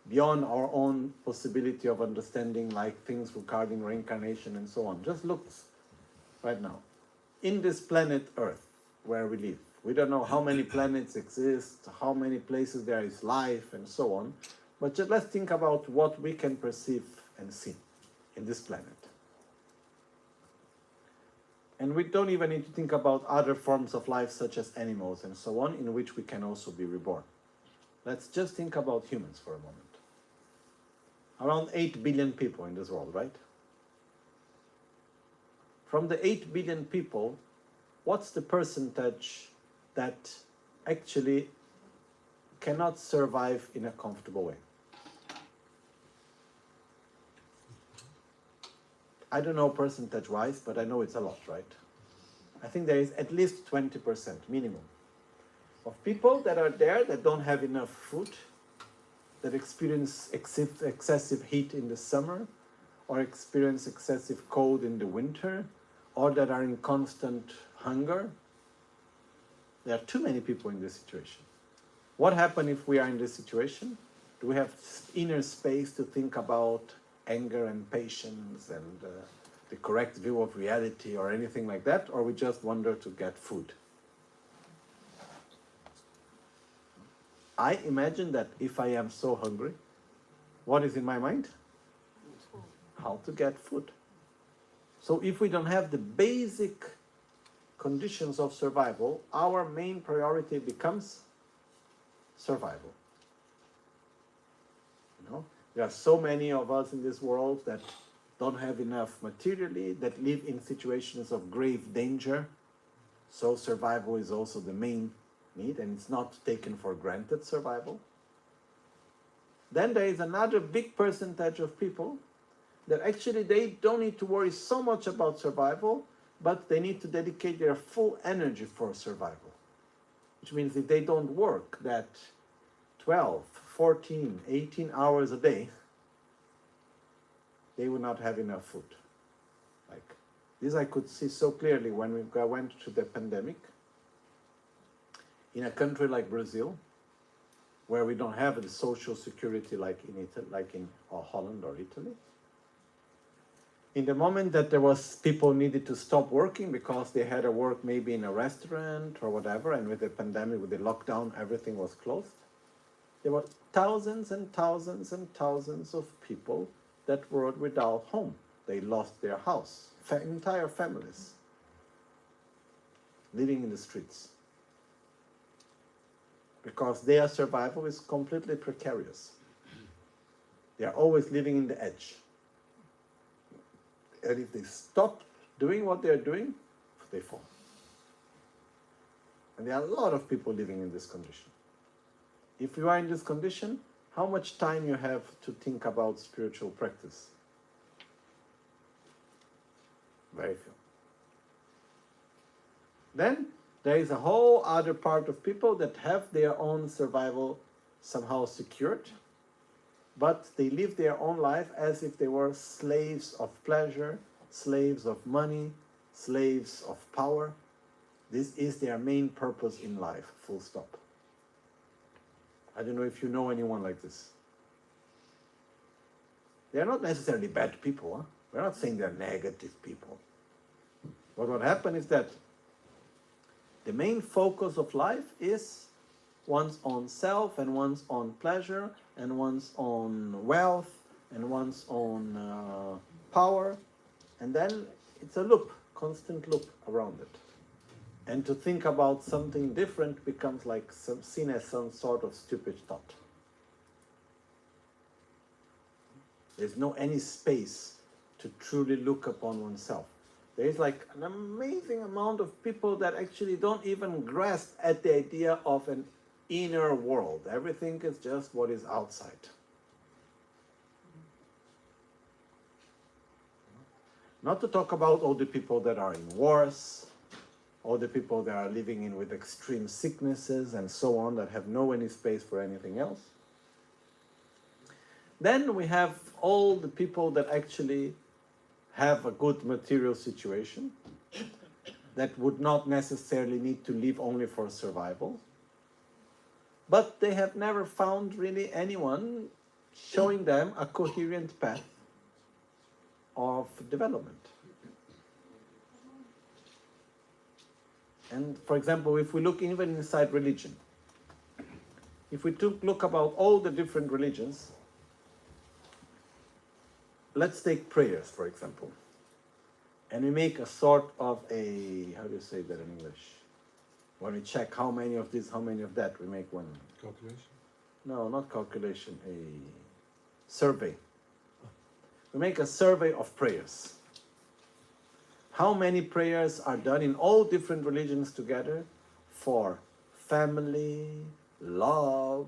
A: beyond our own possibility of understanding, like things regarding reincarnation and so on. Just look right now. In this planet Earth, where we live, we don't know how many planets exist, how many places there is life, and so on. But just let's think about what we can perceive and see in this planet. And we don't even need to think about other forms of life, such as animals and so on, in which we can also be reborn. Let's just think about humans for a moment. Around 8 billion people in this world, right? From the 8 billion people, what's the percentage that actually cannot survive in a comfortable way? I don't know percentage-wise, but I know it's a lot, right? I think there is at least 20% minimum of people that are there that don't have enough food, that experience excessive heat in the summer, or experience excessive cold in the winter, or that are in constant hunger. There are too many people in this situation. What happens if we are in this situation? Do we have inner space to think about anger and patience and the correct view of reality or anything like that, or we just wander to get food? I imagine that if I am so hungry, what is in my mind? How to get food. So if we don't have the basic conditions of survival, our main priority becomes survival. You know, there are so many of us in this world that don't have enough materially, that live in situations of grave danger. So survival is also the main need, and it's not taken for granted, survival. Then there is another big percentage of people that actually they don't need to worry so much about survival, but they need to dedicate their full energy for survival. Which means if they don't work that 12, 14, 18 hours a day, they will not have enough food. Like this I could see so clearly when we went through the pandemic. In a country like Brazil, where we don't have the social security like in Italy, like in Holland or Italy. In the moment that there was people needed to stop working because they had to work maybe in a restaurant or whatever, and with the pandemic, with the lockdown, everything was closed. There were thousands and thousands and thousands of people that were without home. They lost their house, entire families, living in the streets. Because their survival is completely precarious. They are always living in the edge. And if they stop doing what they are doing, they fall. And there are a lot of people living in this condition. If you are in this condition, how much time you have to think about spiritual practice? Very few. Then there is a whole other part of people that have their own survival somehow secured, but they live their own life as if they were slaves of pleasure, slaves of money, slaves of power. This is their main purpose in life, full stop. I don't know if you know anyone like this. They are not necessarily bad people. Huh? We're not saying they're negative people. But what happened is that the main focus of life is one's own self and one's own pleasure and one's own wealth and one's own power, and then it's a loop, constant loop around it. And to think about something different becomes like seen as some sort of stupid thought. There's no any space to truly look upon oneself. There is like an amazing amount of people that actually don't even grasp at the idea of an inner world. Everything is just what is outside. Not to talk about all the people that are in wars, all the people that are living in with extreme sicknesses and so on, that have no any space for anything else. Then we have all the people that actually have a good material situation, that would not necessarily need to live only for survival, but they have never found really anyone showing them a coherent path of development. And for example, if we look even inside religion, if we look about all the different religions, let's take prayers, for example, and we make a sort of a, how do you say that in English? When we check how many of this, how many of that, we make one.
B: Calculation?
A: No, not calculation, a survey. We make a survey of prayers. How many prayers are done in all different religions together for family, love,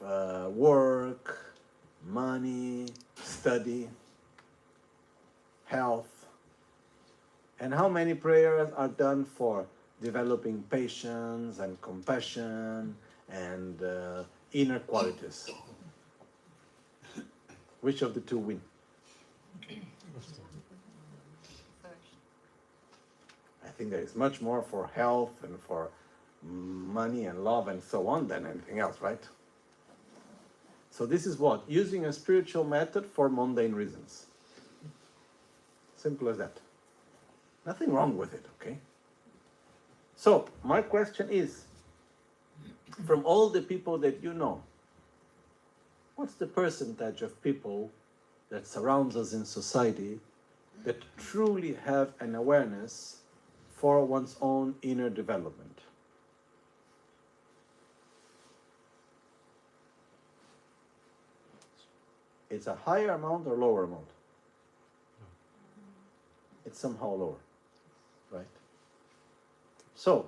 A: work, money, study, health? And how many prayers are done for developing patience and compassion and inner qualities? Which of the two win? I think there is much more for health and for money and love and so on than anything else, right? So this is what? Using a spiritual method for mundane reasons. Simple as that. Nothing wrong with it, okay? So, my question is, from all the people that you know, what's the percentage of people that surrounds us in society that truly have an awareness for one's own inner development? It's a higher amount or lower amount? It's somehow lower, right? So,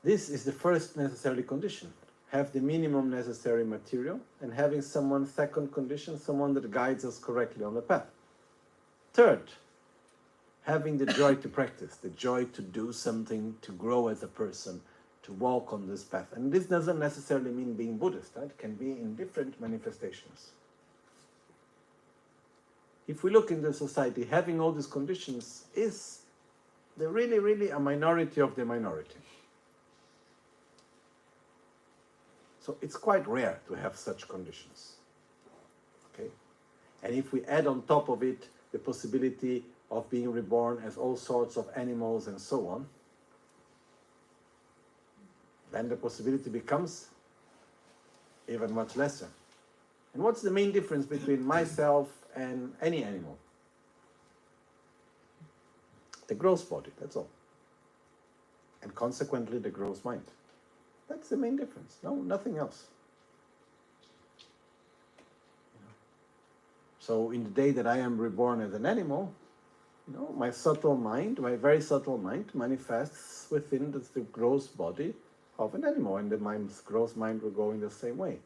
A: this is the first necessary condition. Have the minimum necessary material, and having someone, second condition, someone that guides us correctly on the path. Third, having the joy to practice, the joy to do something, to grow as a person, to walk on this path. And this doesn't necessarily mean being Buddhist, right? It can be in different manifestations. If we look in the society, having all these conditions is really a minority of the minority. So it's quite rare to have such conditions. Okay? And if we add on top of it the possibility of being reborn as all sorts of animals and so on, then the possibility becomes even much lesser. And what's the main difference between myself and any animal? The gross body, that's all. And consequently the gross mind. That's the main difference. No, nothing else. So in the day that I am reborn as an animal, my subtle mind, my very subtle mind, manifests within the gross body of an animal, and the gross mind will go in the same way.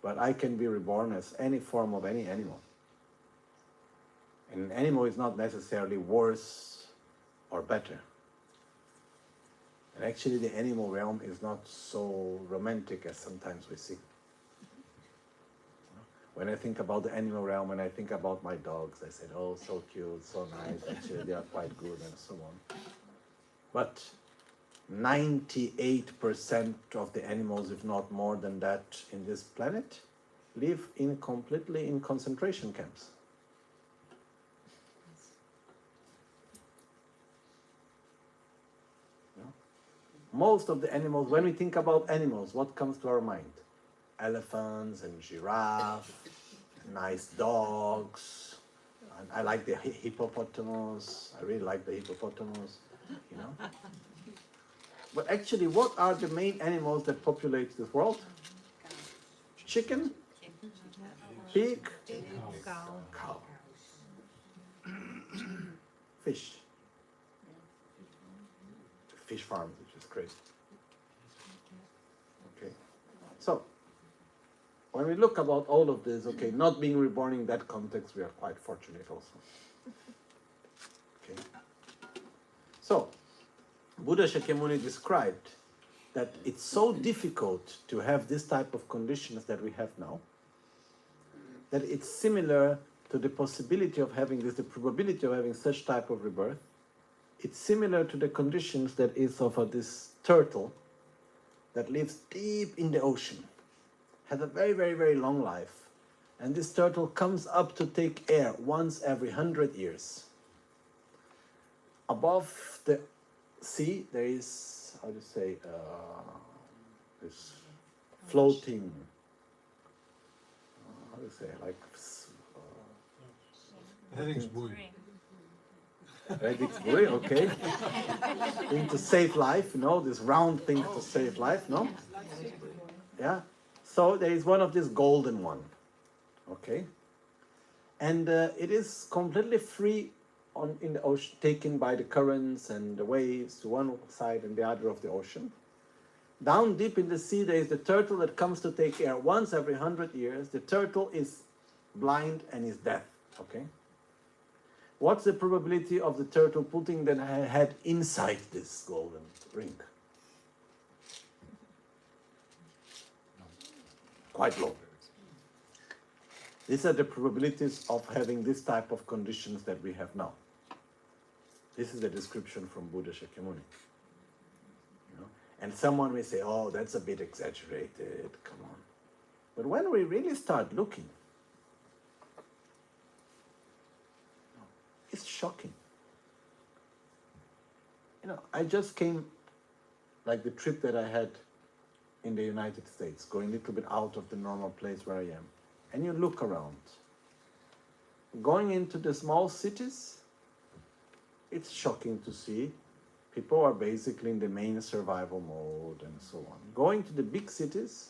A: But I can be reborn as any form of any animal. And an animal is not necessarily worse or better. And actually the animal realm is not so romantic as sometimes we see. When I think about the animal realm, when I think about my dogs, I said, oh, so cute, so nice, actually they are quite good and so on. But 98% of the animals, if not more than that, in this planet, live completely in concentration camps. most of the animals, when we think about animals, what comes to our mind? Elephants and giraffe, nice dogs. And I like the hippopotamus. I really like the hippopotamus, you know. But actually, what are the main animals that populate this world? Chicken, pig, cow, fish. Fish farms, which is crazy. Okay, so when we look about all of this, okay, not being reborn in that context, we are quite fortunate also. Okay, so Buddha Shakyamuni described that it's so difficult to have this type of conditions that we have now, that it's similar to the possibility of having this, the probability of having such type of rebirth. It's similar to the conditions that is of this turtle that lives deep in the ocean, has a very, very, very long life. And this turtle comes up to take air once every 100 years. Above the sea, there is, how to say, this floating, how to say, like... Reddingsbury, okay. Thing to save life, you know, this round thing to save life, no? Yeah. So there is one of this golden one, okay? And it is completely free in the ocean, taken by the currents and the waves to one side and the other of the ocean. Down deep in the sea, there is the turtle that comes to take air once every 100 years. The turtle is blind and is deaf, okay? What's the probability of the turtle putting the head inside this golden ring? Quite low. These are the probabilities of having this type of conditions that we have now. This is the description from Buddha Shakyamuni. You know? And someone may say, oh, that's a bit exaggerated, come on. But when we really start looking, it's shocking. You know, I just came, like the trip that I had in the United States, going a little bit out of the normal place where I am. And you look around. Going into the small cities, it's shocking to see people are basically in the main survival mode and so on. Going to the big cities,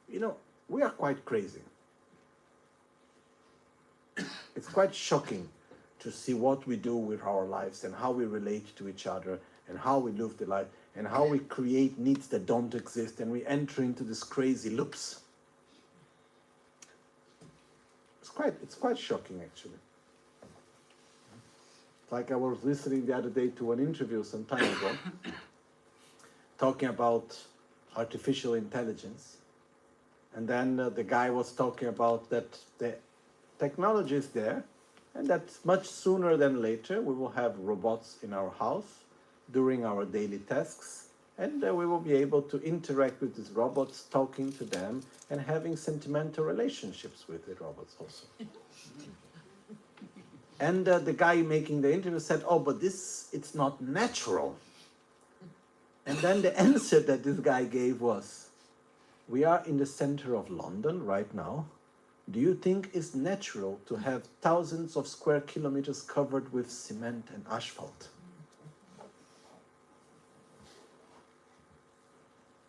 A: you know, we are quite crazy. It's quite shocking to see what we do with our lives and how we relate to each other and how we live the life and how we create needs that don't exist and we enter into these crazy loops. It's quite shocking, actually. Like I was listening the other day to an interview some time ago talking about artificial intelligence, and then the guy was talking about that the technology is there, and that much sooner than later we will have robots in our house during our daily tasks, and we will be able to interact with these robots, talking to them, and having sentimental relationships with the robots also. And the guy making the interview said, oh, but it's not natural. And then the answer that this guy gave was, we are in the center of London right now. Do you think it's natural to have thousands of square kilometers covered with cement and asphalt?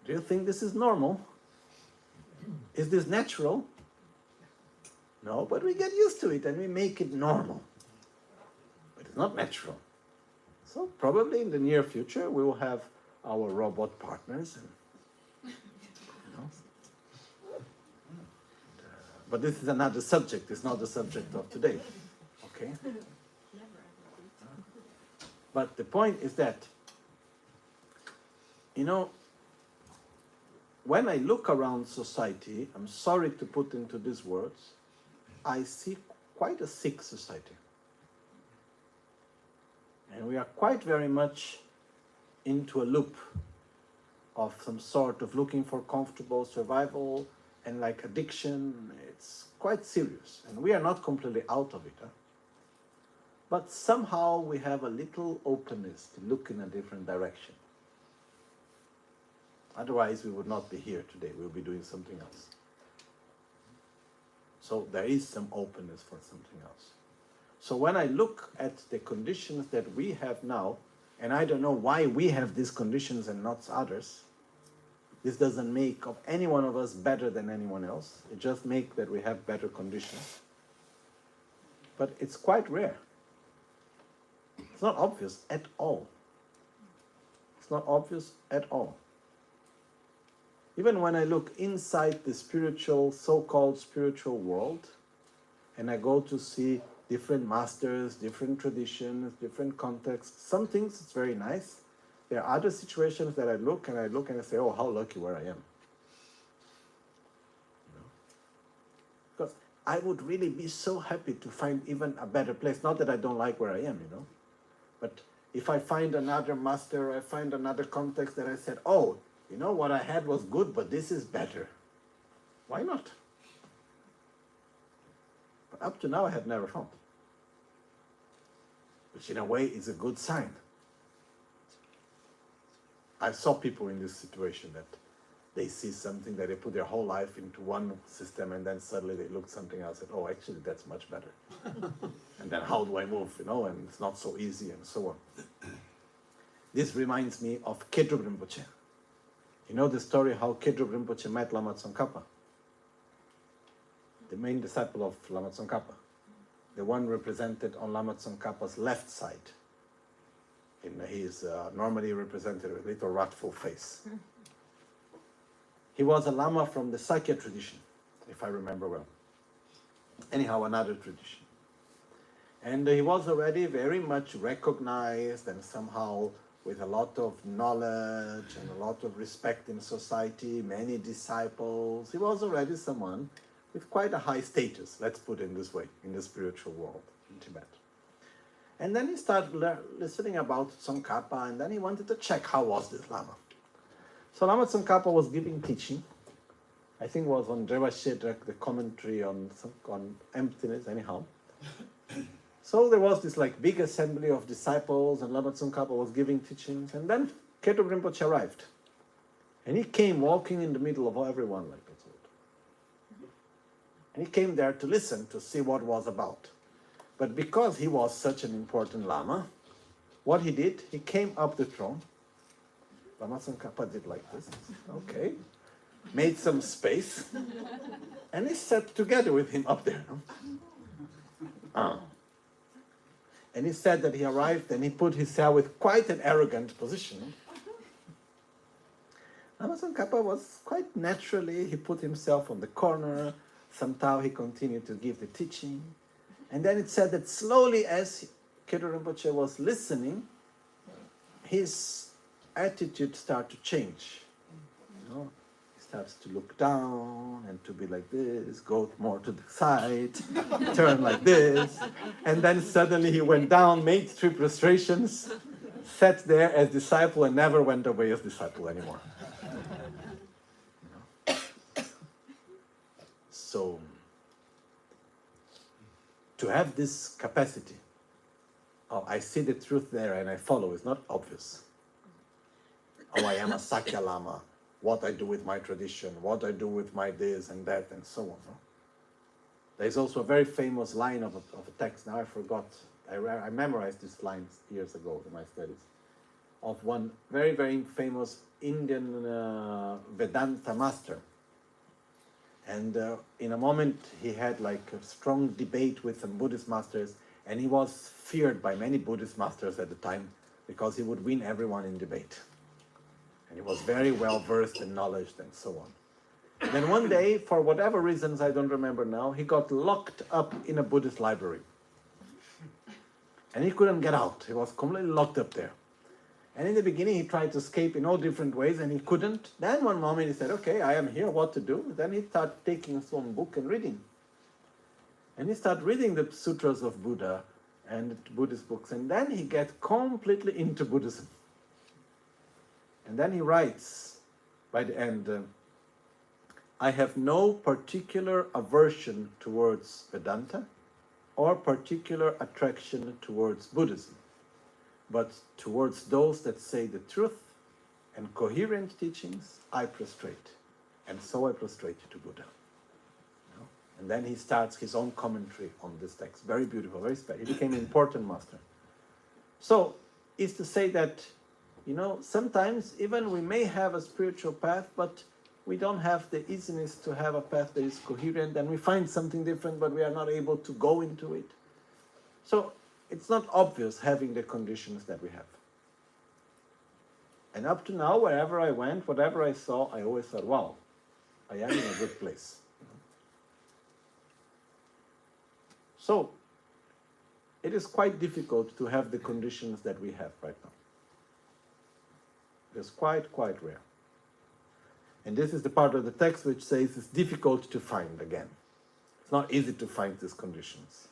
A: Do you think this is normal? Is this natural? No, but we get used to it and we make it normal. But it's not natural. So probably in the near future we will have our robot partners. And, you know. But this is another subject. It's not the subject of today. Okay? But the point is that, you know, when I look around society, I'm sorry to put into these words, I see quite a sick society. And we are quite very much into a loop of some sort of looking for comfortable survival and like addiction. It's quite serious. And we are not completely out of it. Huh? but somehow we have a little openness to look in a different direction. Otherwise, we would not be here today. We'll be doing something else. So there is some openness for something else. So when I look at the conditions that we have now, and I don't know why we have these conditions and not others, this doesn't make of any one of us better than anyone else. It just makes that we have better conditions. But it's quite rare. It's not obvious at all. It's not obvious at all. Even when I look inside the spiritual, so-called spiritual world, and I go to see different masters, different traditions, different contexts, some things it's very nice. There are other situations that I look and I say, oh, how lucky where I am. Because I would really be so happy to find even a better place. Not that I don't like where I am, but if I find another master, or I find another context that I said, oh, what I had was good, but this is better. Why not? But up to now, I have never found. Which in a way is a good sign. I saw people in this situation that they see something that they put their whole life into one system and then suddenly they look something else and, oh, actually that's much better. And then how do I move, and it's not so easy and so on. This reminds me of Kedrup Rinpoche. You know the story how Kedrup Rinpoche met Lama Tsongkhapa? The main disciple of Lama Tsongkhapa. The one represented on Lama Tsongkhapa's left side. He is normally represented with a little wrathful face. He was a Lama from the Sakya tradition, if I remember well. Anyhow, another tradition. And he was already very much recognized and somehow with a lot of knowledge and a lot of respect in society, many disciples. He was already someone with quite a high status, let's put it in this way, in the spiritual world in Tibet. And then he started listening about Tsongkhapa, and then he wanted to check how was this Lama. So Lama Tsongkhapa was giving teaching. I think it was on Dreva Shedrak, the commentary on emptiness, anyhow. So there was this big assembly of disciples, and Lama Tsongkhapa was giving teachings, and then Kedrup Rinpoche arrived. And he came walking in the middle of everyone like that. And he came there to listen, to see what was about. But because he was such an important Lama, what he did, he came up the throne. Lama Tsongkhapa did like this. Okay. Made some space. And he sat together with him up there. And he said that he arrived and he put himself with quite an arrogant position. Lama Tsongkhapa was quite naturally, he put himself on the corner. Somehow he continued to give the teaching. And then it said that slowly as Kedrup Rinpoche was listening, his attitude started to change. He starts to look down and to be like this, go more to the side, turn like this. And then suddenly he went down, made 3 prostrations, sat there as disciple and never went away as disciple anymore. So, to have this capacity, I see the truth there and I follow, it's not obvious. I am a Sakya Lama, what I do with my tradition, what I do with my this and that and so on. There's also a very famous line of a text, now I forgot, I memorized these lines years ago in my studies, of one very, very famous Indian Vedanta master. And in a moment, he had a strong debate with some Buddhist masters, and he was feared by many Buddhist masters at the time because he would win everyone in debate. And he was very well versed in knowledge and so on. Then one day, for whatever reasons I don't remember now, he got locked up in a Buddhist library. And he couldn't get out. He was completely locked up there. And in the beginning, he tried to escape in all different ways, and he couldn't. Then one moment, he said, okay, I am here, what to do? Then he started taking some book and reading. And he started reading the sutras of Buddha and Buddhist books, and then he gets completely into Buddhism. And then he writes, by the end, I have no particular aversion towards Vedanta, or particular attraction towards Buddhism, but towards those that say the truth and coherent teachings, I prostrate. And so I prostrate to Buddha. And then he starts his own commentary on this text. Very beautiful, very special. He became an important master. So, it's to say that, sometimes even we may have a spiritual path, but we don't have the easiness to have a path that is coherent, and we find something different, but we are not able to go into it. So, it's not obvious having the conditions that we have. And up to now, wherever I went, whatever I saw, I always thought, wow, I am in a good place. So, it is quite difficult to have the conditions that we have right now. It's quite rare. And this is the part of the text which says it's difficult to find again. It's not easy to find these conditions.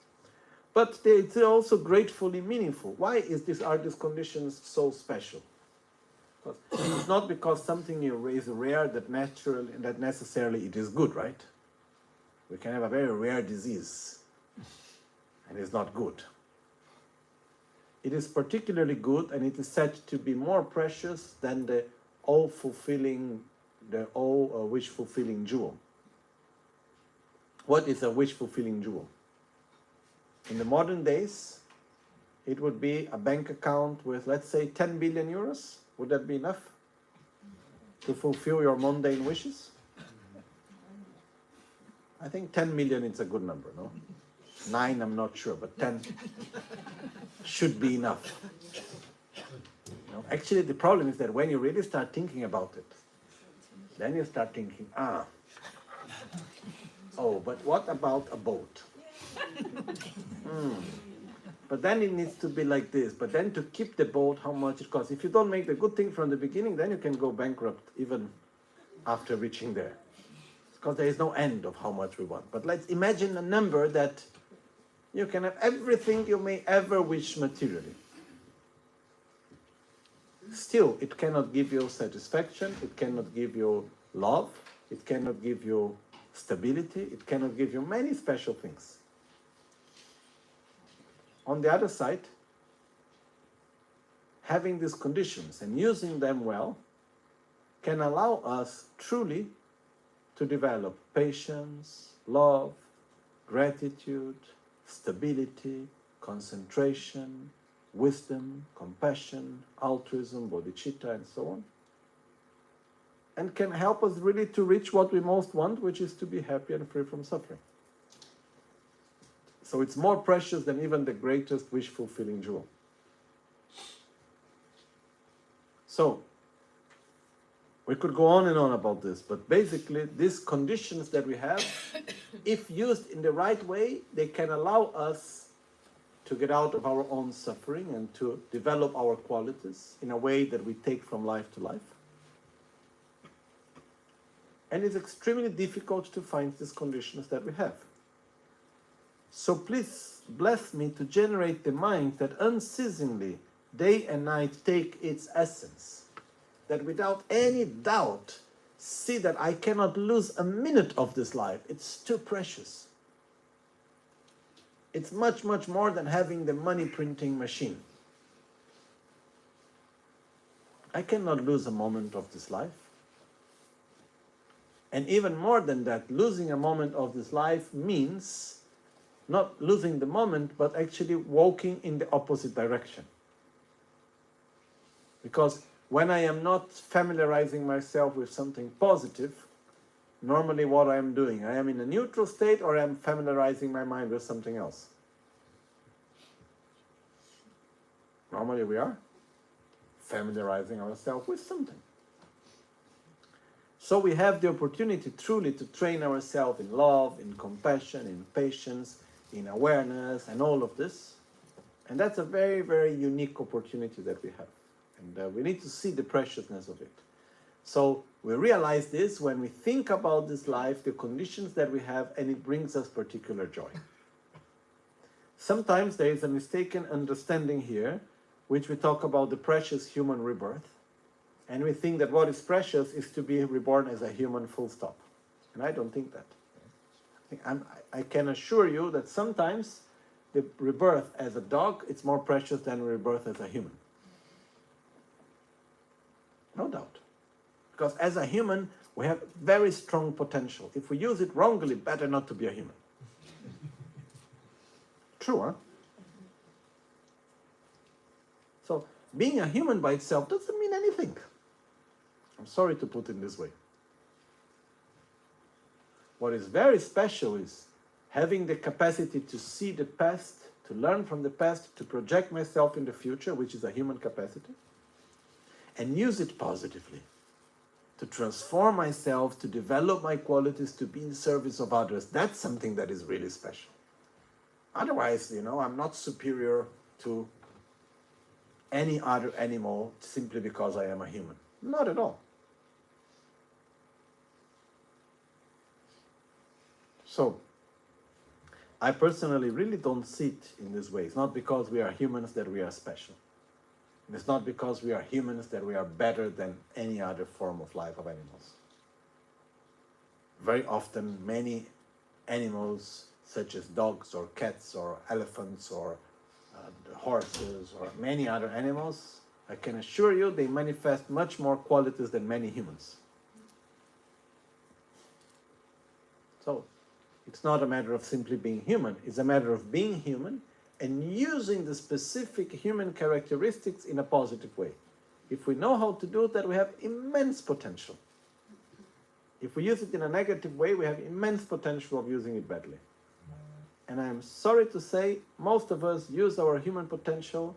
A: But it's also gratefully meaningful. Why are these conditions so special? It's not because something is rare that necessarily it is good, right? We can have a very rare disease and it's not good. It is particularly good, and it is said to be more precious than the wish-fulfilling jewel. What is a wish-fulfilling jewel? In the modern days, it would be a bank account with, let's say, 10 billion euros. Would that be enough to fulfill your mundane wishes? I think 10 million is a good number, no? 9, I'm not sure, but 10 should be enough. Actually, the problem is that when you really start thinking about it, then you start thinking, but what about a boat? But then it needs to be like this. But then to keep the boat, how much it costs? If you don't make the good thing from the beginning, then you can go bankrupt even after reaching there. Because there is no end of how much we want. But let's imagine a number that you can have everything you may ever wish materially. Still, it cannot give you satisfaction, it cannot give you love, it cannot give you stability, it cannot give you many special things. On the other side, having these conditions and using them well can allow us truly to develop patience, love, gratitude, stability, concentration, wisdom, compassion, altruism, bodhicitta, and so on. And can help us really to reach what we most want, which is to be happy and free from suffering. So it's more precious than even the greatest wish-fulfilling jewel. So, we could go on and on about this, but basically these conditions that we have, if used in the right way, they can allow us to get out of our own suffering and to develop our qualities in a way that we take from life to life. And it's extremely difficult to find these conditions that we have. So please bless me to generate the mind that unceasingly, day and night, take its essence. That without any doubt, see that I cannot lose a minute of this life. It's too precious. It's much more than having the money printing machine. I cannot lose a moment of this life. And even more than that, losing a moment of this life means not losing the moment, but actually walking in the opposite direction. Because when I am not familiarizing myself with something positive, normally what I am doing, I am in a neutral state or I am familiarizing my mind with something else. Normally we are familiarizing ourselves with something. So we have the opportunity truly to train ourselves in love, in compassion, in patience, in awareness, and all of this. And that's a very unique opportunity that we have. And we need to see the preciousness of it. So we realize this when we think about this life, the conditions that we have, and it brings us particular joy. Sometimes there is a mistaken understanding here, which we talk about the precious human rebirth. And we think that what is precious is to be reborn as a human full stop. And I don't think that. I can assure you that sometimes the rebirth as a dog, it's more precious than rebirth as a human. No doubt. Because as a human, we have very strong potential. If we use it wrongly, better not to be a human. True, huh? So, being a human by itself doesn't mean anything. I'm sorry to put it this way. What is very special is having the capacity to see the past, to learn from the past, to project myself in the future, which is a human capacity, and use it positively, to transform myself, to develop my qualities, to be in service of others. That's something that is really special. Otherwise, I'm not superior to any other animal simply because I am a human. Not at all. So, I personally really don't see it in this way. It's not because we are humans that we are special. It's not because we are humans that we are better than any other form of life of animals. Very often, many animals, such as dogs or cats or elephants or horses or many other animals, I can assure you they manifest much more qualities than many humans. So, it's not a matter of simply being human. It's a matter of being human and using the specific human characteristics in a positive way. If we know how to do that, we have immense potential. If we use it in a negative way, we have immense potential of using it badly. And I am sorry to say, most of us use our human potential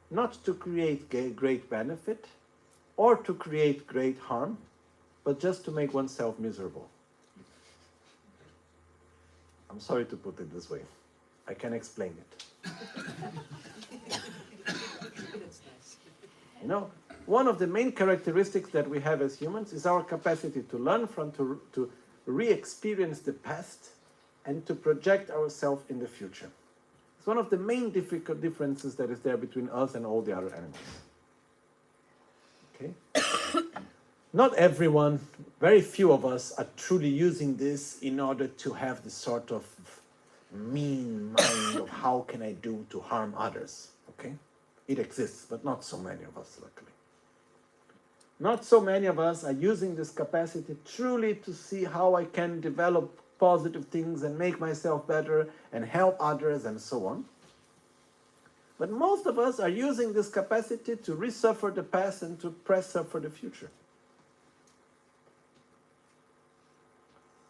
A: not to create great benefit or to create great harm, but just to make oneself miserable. I'm sorry to put it this way. I can explain it. One of the main characteristics that we have as humans is our capacity to learn from, to re-experience the past and to project ourselves in the future. It's one of the main differences that is there between us and all the other animals. Okay? Not everyone, very few of us are truly using this in order to have this sort of mean mind of how can I do to harm others. Okay? It exists, but not so many of us, luckily. Not so many of us are using this capacity truly to see how I can develop positive things and make myself better and help others and so on. But most of us are using this capacity to re-suffer the past and to press up for the future.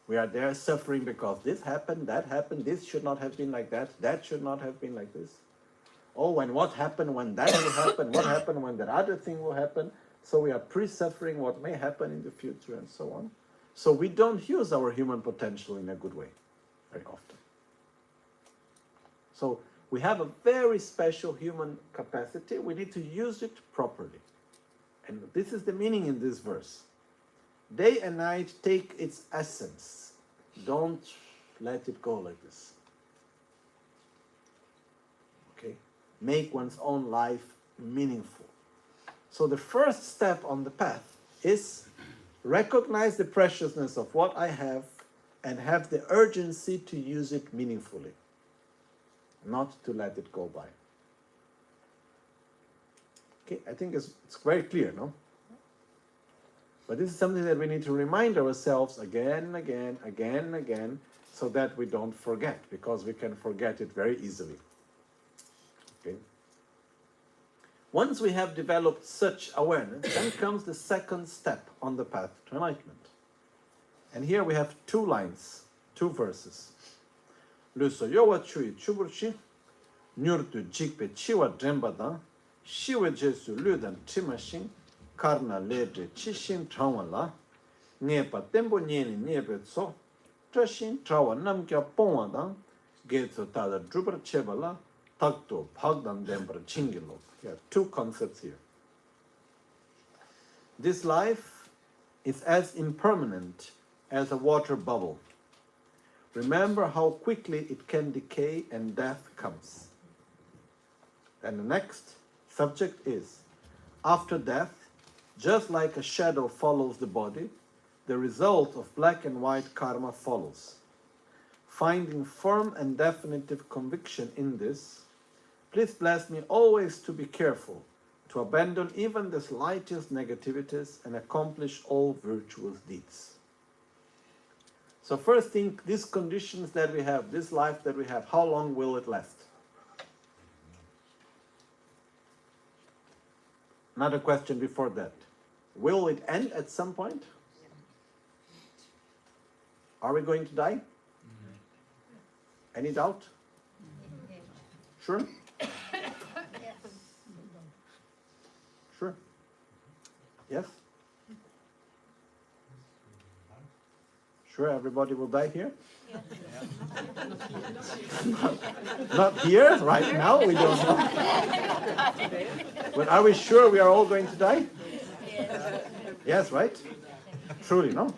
A: We are there suffering because this happened, this should not have been like that should not have been like this. Oh, and what happened when that will happen, what happened when that other thing will happen. So we are pre-suffering what may happen in the future and so on. So we don't use our human potential in a good way very often. So we have a very special human capacity. We need to use it properly. And this is the meaning in this verse. Day and night take its essence. Don't let it go like this. Okay? Make one's own life meaningful. So the first step on the path is recognize the preciousness of what I have and have the urgency to use it meaningfully, not to let it go by. Okay, I think it's very clear, no? But this is something that we need to remind ourselves again and again, again and again, so that we don't forget, because we can forget it very easily. Okay? Once we have developed such awareness, then comes the second step on the path to enlightenment. And here we have two lines, two verses. Luso yowa chui chuburchi, nyurtu jikpe chiwa drembada, shiwe jesu ludan chimashin, karna ledre chishin trawala, nyepa tembo nyeni nyepe tso, trashin trawa namkya pongwa getso tada drubar chebala, takto pagdan dembra chingilo. There are two concepts here. This life is as impermanent as a water bubble. Remember how quickly it can decay and death comes. And the next subject is, after death, just like a shadow follows the body, the result of black and white karma follows. finding firm and definitive conviction in this, please bless me always to be careful, to abandon even the slightest negativities and accomplish all virtuous deeds. So first thing, these conditions that we have, this life that we have, how long will it last? Another question before that. Will it end at some point? Are we going to die? Any doubt? Sure? Sure? Yes? Sure, everybody will die here? Not here, right now, we don't know. But are we sure we are all going to die? Yes, right? Truly, no?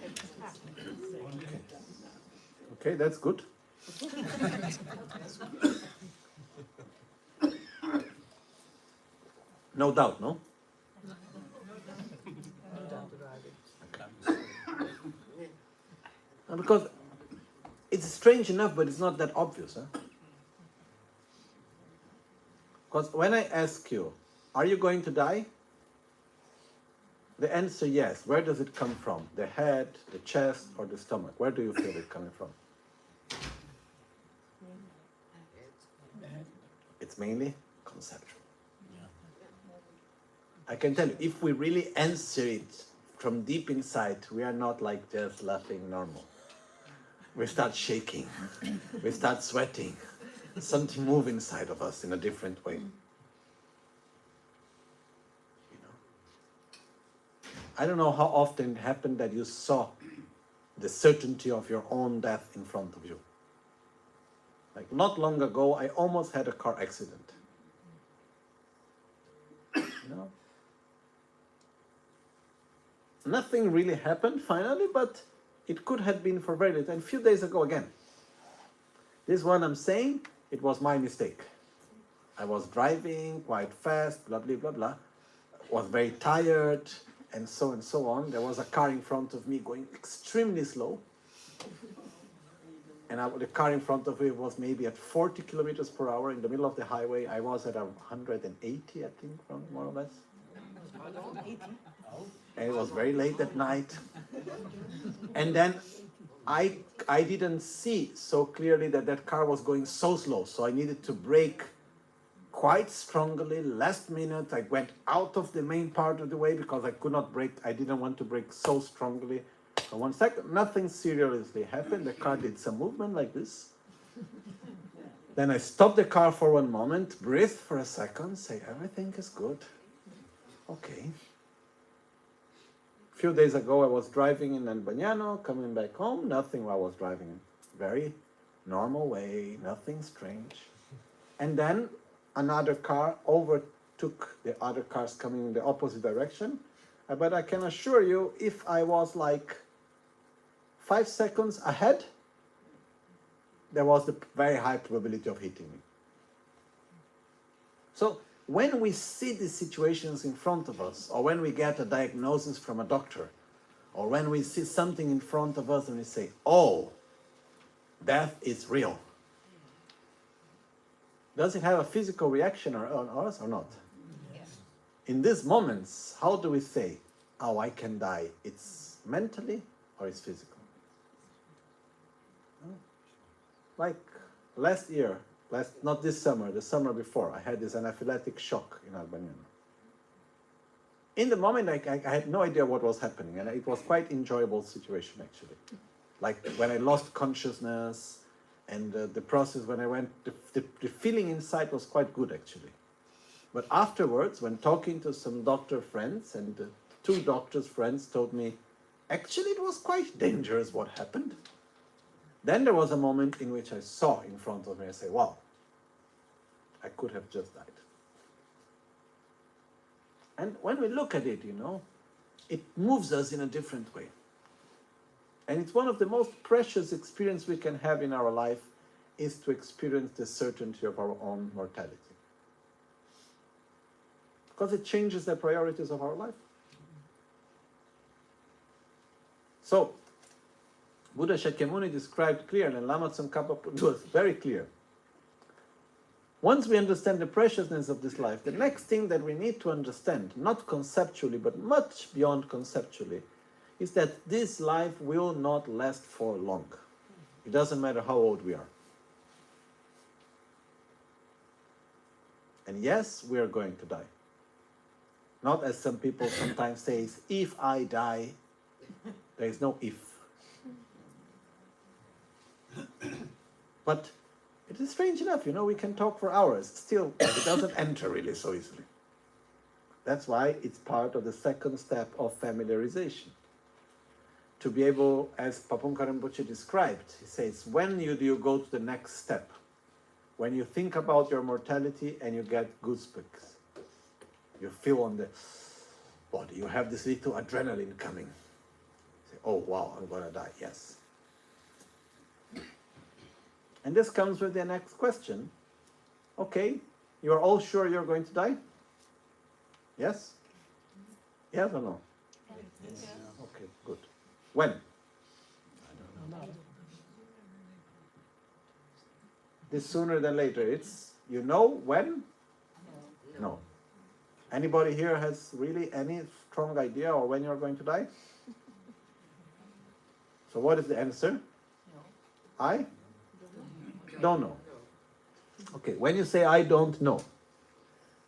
A: Okay, that's good. No doubt, no? Because it's strange enough, but it's not that obvious. Huh? Because when I ask you, are you going to die? The answer, yes. Where does it come from? The head, the chest, or the stomach? Where do you feel it coming from? It's mainly conceptual. I can tell you, if we really answer it from deep inside, we are not like just laughing normal. We start shaking. We start sweating. Something moves inside of us in a different way. I don't know how often it happened that you saw the certainty of your own death in front of you. Like not long ago, I almost had a car accident. Nothing really happened finally, but it could have been for very little. And a few days ago again. This one I'm saying, it was my mistake. I was driving quite fast, blah, blah, blah, blah. Was very tired, and so on. There was a car in front of me going extremely slow. And the car in front of me was maybe at 40 kilometers per hour in the middle of the highway. I was at 180, I think, more or less. And it was very late at night. And then I didn't see so clearly that that car was going so slow. So I needed to brake quite strongly. Last minute, I went out of the main part of the way because I could not brake. I didn't want to brake so strongly. For 1 second, nothing seriously happened. The car did some movement like this. Then I stopped the car for one moment, breathed for a second, say, everything is good. Okay. A few days ago, I was driving in Bagnano, coming back home, nothing while I was driving in very normal way, nothing strange. And then another car overtook the other cars coming in the opposite direction. But I can assure you, if I was like 5 seconds ahead, there was the very high probability of hitting me. So when we see these situations in front of us, or when we get a diagnosis from a doctor, or when we see something in front of us and we say, oh, death is real. Does it have a physical reaction on us or not? Yes. In these moments, how do we say, oh, I can die? It's mentally or it's physical? Like last year, not this summer, the summer before, I had this anaphylactic shock in Albania. In the moment, I had no idea what was happening, and it was quite enjoyable situation, actually. Like when I lost consciousness, and the process when I went, the feeling inside was quite good, actually. But afterwards, when talking to some doctor friends, and the 2 doctors friends told me, actually it was quite dangerous what happened. Then there was a moment in which I saw in front of me, I say, wow, I could have just died. And when we look at it, it moves us in a different way. And it's one of the most precious experiences we can have in our life is to experience the certainty of our own mortality. Because it changes the priorities of our life. So, Buddha Shakyamuni described clearly, and Lama Tsongkhapa was very clear. Once we understand the preciousness of this life, the next thing that we need to understand, not conceptually, but much beyond conceptually, is that this life will not last for long. It doesn't matter how old we are. And yes, we are going to die. Not as some people sometimes say, if I die, there is no if. But it is strange enough, we can talk for hours. Still, it doesn't enter really so easily. That's why it's part of the second step of familiarization. To be able, as Papunka Rinpoche described, he says, when do you go to the next step? When you think about your mortality and you get goosebumps. You feel on the body, you have this little adrenaline coming. Say, oh wow, I'm gonna die, yes. And this comes with the next question. Okay, you're all sure you're going to die? Yes? Yes or no?
B: Yes.
A: Okay, good. When?
B: I don't know.
A: This sooner than later. It's, when? No. Anybody here has really any strong idea or when you're going to die? So what is the answer?
B: No.
A: I don't know. Okay, when you say I don't know,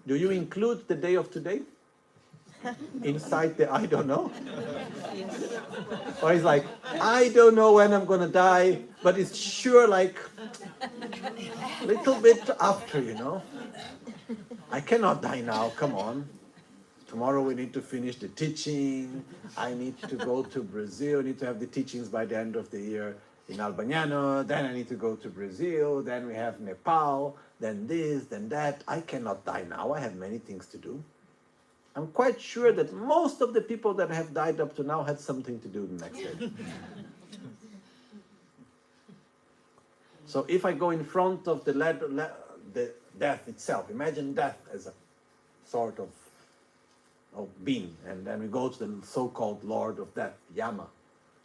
A: do you include the day of today inside the I don't know?
B: Yes.
A: Or it's like, I don't know when I'm going to die, but it's sure like a little bit after, I cannot die now, come on. Tomorrow we need to finish the teaching. I need to go to Brazil. I need to have the teachings by the end of the year in Albaniano. Then I need to go to Brazil. Then we have Nepal. Then this, then that. I cannot die now. I have many things to do. I'm quite sure that most of the people that have died up to now had something to do the next day. So if I go in front of the death itself, imagine death as a sort of being, and then we go to the so-called Lord of Death, Yama,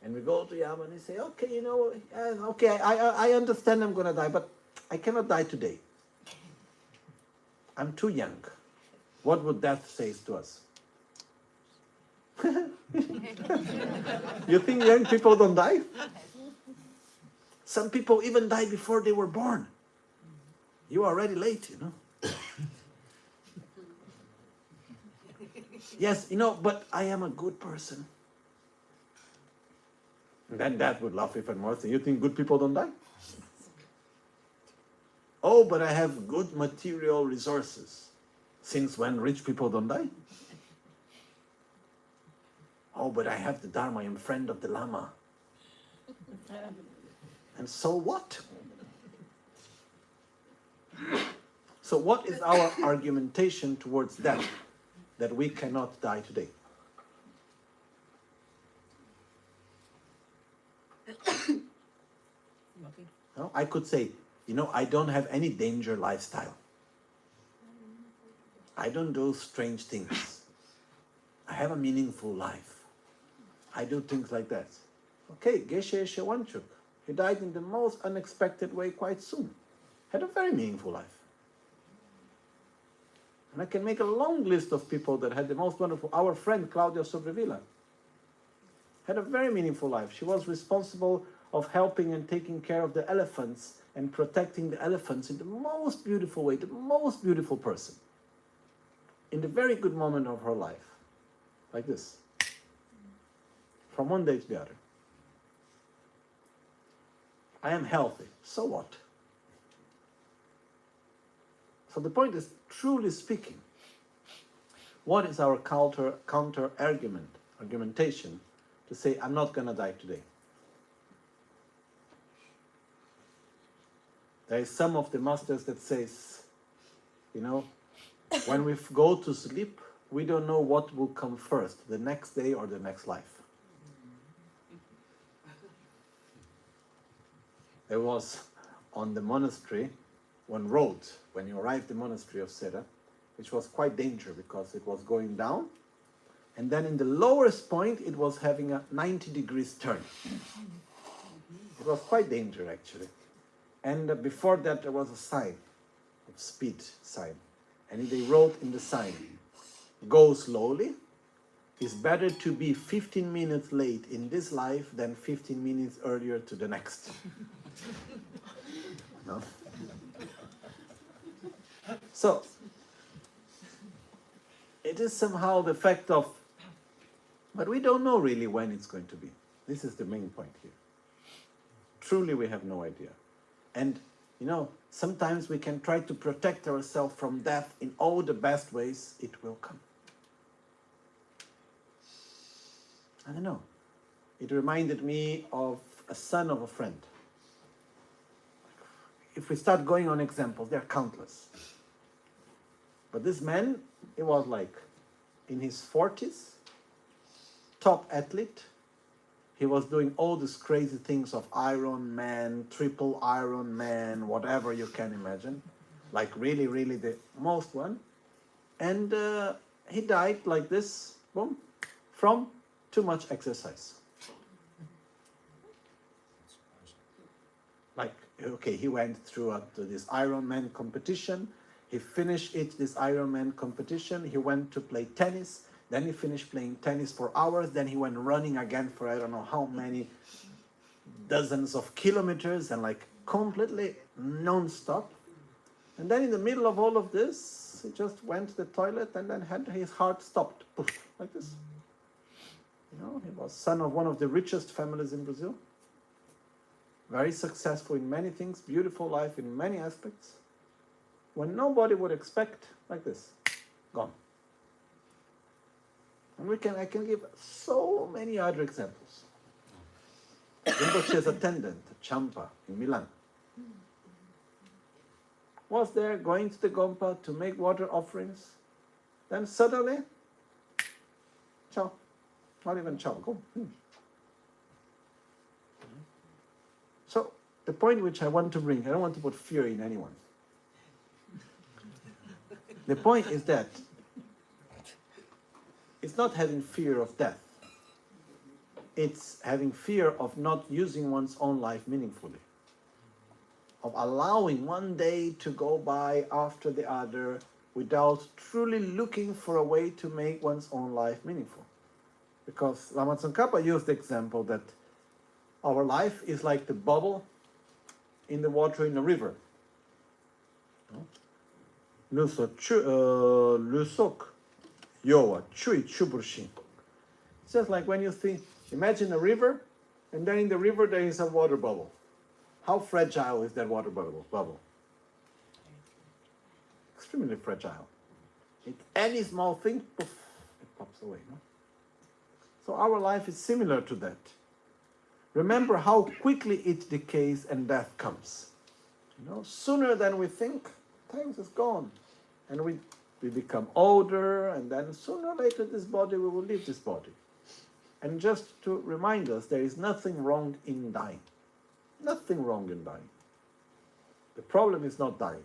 A: and we go to Yama and we say, okay, okay, I understand I'm going to die, but I cannot die today. I'm too young. What would death say to us? You think young people don't die? Some people even die before they were born. You are already late, Yes, but I am a good person. And then Dad would laugh even more. So you think good people don't die? Oh, but I have good material resources. Since when rich people don't die? Oh, but I have the Dharma. I am friend of the Lama. And so what? So what is our argumentation towards death? That we cannot die today. No, I could say, I don't have any danger lifestyle. I don't do strange things. I have a meaningful life. I do things like that. Okay, Geshe Shewanchuk, he died in the most unexpected way quite soon. Had a very meaningful life. And I can make a long list of people that had the most wonderful. Our friend Claudia Sobrevilla had a very meaningful life. She was responsible of helping and taking care of the elephants and protecting the elephants in the most beautiful way, the most beautiful person. In the very good moment of her life. Like this. From one day to the other. I am healthy. So what? So the point is, truly speaking, what is our counter argumentation to say, I'm not going to die today? There is some of the masters that says, when we go to sleep, we don't know what will come first, the next day or the next life. There was on the monastery one road, when you arrived at the monastery of Sera, which was quite dangerous because it was going down, and then in the lowest point it was having a 90 degrees turn. It was quite dangerous actually. And before that there was a sign, a speed sign. And they wrote in the sign, go slowly. It's better to be 15 minutes late in this life than 15 minutes earlier to the next. No? So, it is somehow the fact of, but we don't know really when it's going to be. This is the main point here. Truly we have no idea. And, you know, sometimes we can try to protect ourselves from death in all the best ways. It will come. I don't know. It reminded me of a son of a friend. If we start going on examples, they're countless. But this man, he was like in his 40s, top athlete. He was doing all these crazy things of Iron Man, triple Iron Man, whatever you can imagine. Like really, really the most one. And he died like this, boom, from too much exercise. Like, okay, he went through to this Ironman competition. He finished this Ironman competition. He went to play tennis. Then he finished playing tennis for hours. Then he went running again for I don't know how many dozens of kilometers and like completely non-stop. And then in the middle of all of this, he just went to the toilet and then had his heart stopped. Poof, like this. You know, he was son of one of the richest families in Brazil. Very successful in many things, beautiful life in many aspects. When nobody would expect, like this, gone. And I can give so many other examples. Rinpoche's attendant, Champa, in Milan, was there going to the Gompa to make water offerings. Then suddenly, ciao. Not even ciao, go. So, the point which I want to bring, I don't want to put fear in anyone. The point is that it's not having fear of death. It's having fear of not using one's own life meaningfully. Of allowing one day to go by after the other without truly looking for a way to make one's own life meaningful. Because Lama Tsongkhapa used the example that our life is like the bubble in the water in a river. Le sok yowa chui chuburshin. It's just like when you think, imagine a river, and then in the river there is a water bubble. How fragile is that water bubble? Extremely fragile. Any small thing, poof, it pops away. No? So our life is similar to that. Remember how quickly it decays and death comes. You know, sooner than we think, time is gone. And we become older, and then sooner or later this body, we will leave this body. And just to remind us, there is nothing wrong in dying. Nothing wrong in dying. The problem is not dying.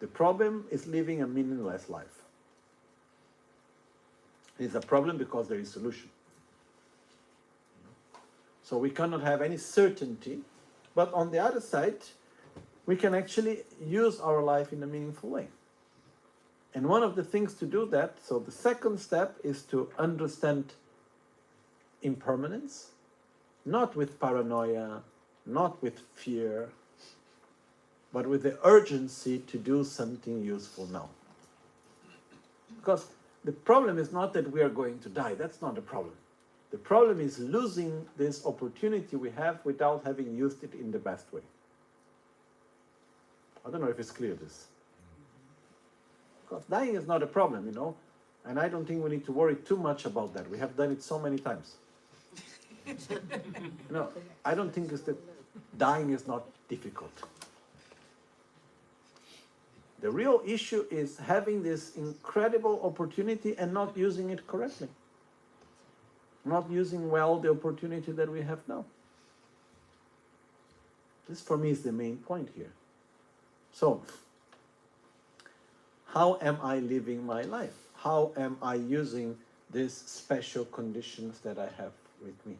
A: The problem is living a meaningless life. It is a problem because there is a solution. So we cannot have any certainty, but on the other side, we can actually use our life in a meaningful way. And one of the things to do that, so the second step is to understand impermanence, not with paranoia, not with fear, but with the urgency to do something useful now. Because the problem is not that we are going to die, that's not the problem. The problem is losing this opportunity we have without having used it in the best way. I don't know if it's clear this. Because dying is not a problem, you know, and I don't think we need to worry too much about that. We have done it so many times. You know, I don't think it's that dying is not difficult. The real issue is having this incredible opportunity and not using it correctly. Not using well the opportunity that we have now. This for me is the main point here. So, how am I living my life? How am I using these special conditions that I have with me?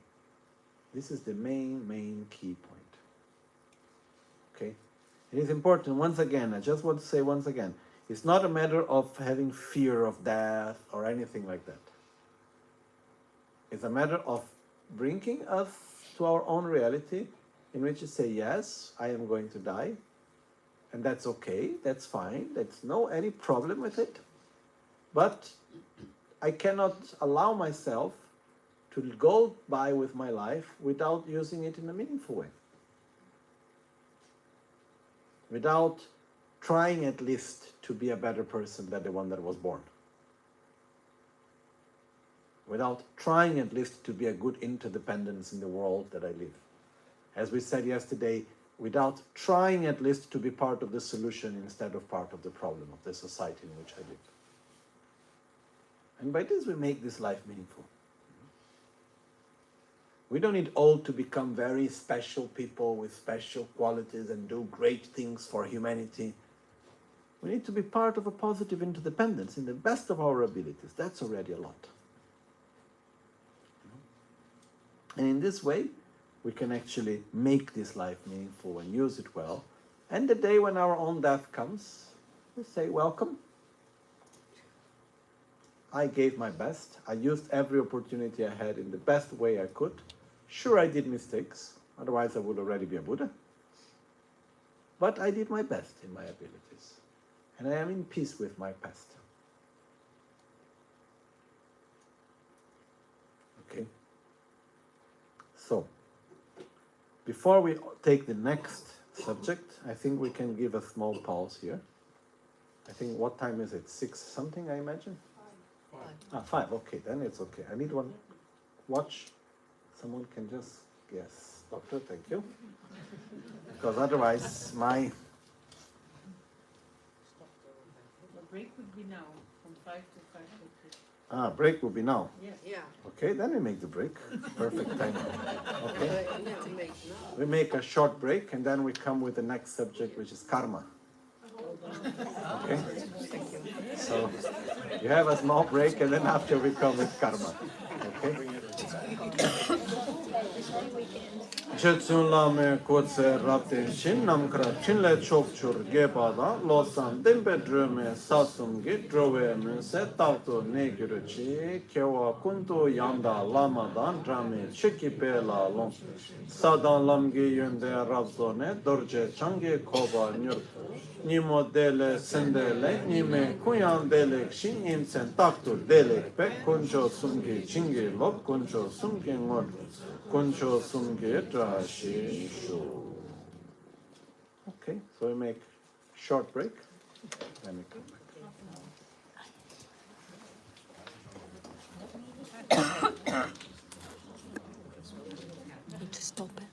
A: This is the main key point. Okay? It is important, once again, I just want to say once again, it's not a matter of having fear of death or anything like that. It's a matter of bringing us to our own reality in which you say, yes, I am going to die, and that's okay, that's fine, there's no any problem with it, but I cannot allow myself to go by with my life without using it in a meaningful way. Without trying at least to be a better person than the one that was born. Without trying at least to be a good interdependence in the world that I live. As we said yesterday, without trying at least to be part of the solution instead of part of the problem of the society in which I live. And by this we make this life meaningful. We don't need all to become very special people with special qualities and do great things for humanity. We need to be part of a positive interdependence in the best of our abilities. That's already a lot. And in this way, we can actually make this life meaningful and use it well. And the day when our own death comes, we say, welcome. I gave my best. I used every opportunity I had in the best way I could. Sure, I did mistakes. Otherwise, I would already be a Buddha. But I did my best in my abilities. And I am in peace with my past. Okay? So, before we take the next subject, I think we can give a small pause here. I think, what time is it? 6 something, I imagine? 5. 5, okay, then it's okay. I need one watch. Someone can just, yes, doctor, thank you. Because otherwise, my...
B: The break would be now, from 5 to 5:50.
A: Ah, break will be now.
B: Yes.
C: Yeah.
A: Okay, then we make the break. Perfect time. Okay.
C: No, make no.
A: We make a short break and then we come with the next subject, which is karma. Okay? So you have a small break and then after we come with karma. Okay? Chetsun Lama Kotse Rapte Shin Namkra Chinle Chokchur Gepada Losan Dempe Drume Sasum Ge Drove Se Tauto Negiruchi Kewa Kunto Yanda Lamadan Drame Chikipela Long Sadan Lamgi Yunde Rabzone Dorje Change Koba Nyur Nimo Dele Sendele Nime Kuyan Delek Shin Imsen Taktur Delek Pek Kuncho Sumgi Chingi Lop Kuncho Sumgi Ngor Kuncho Sumge Trashi Shu. Okay, so we make short break, then we come back.
D: Need to stop it.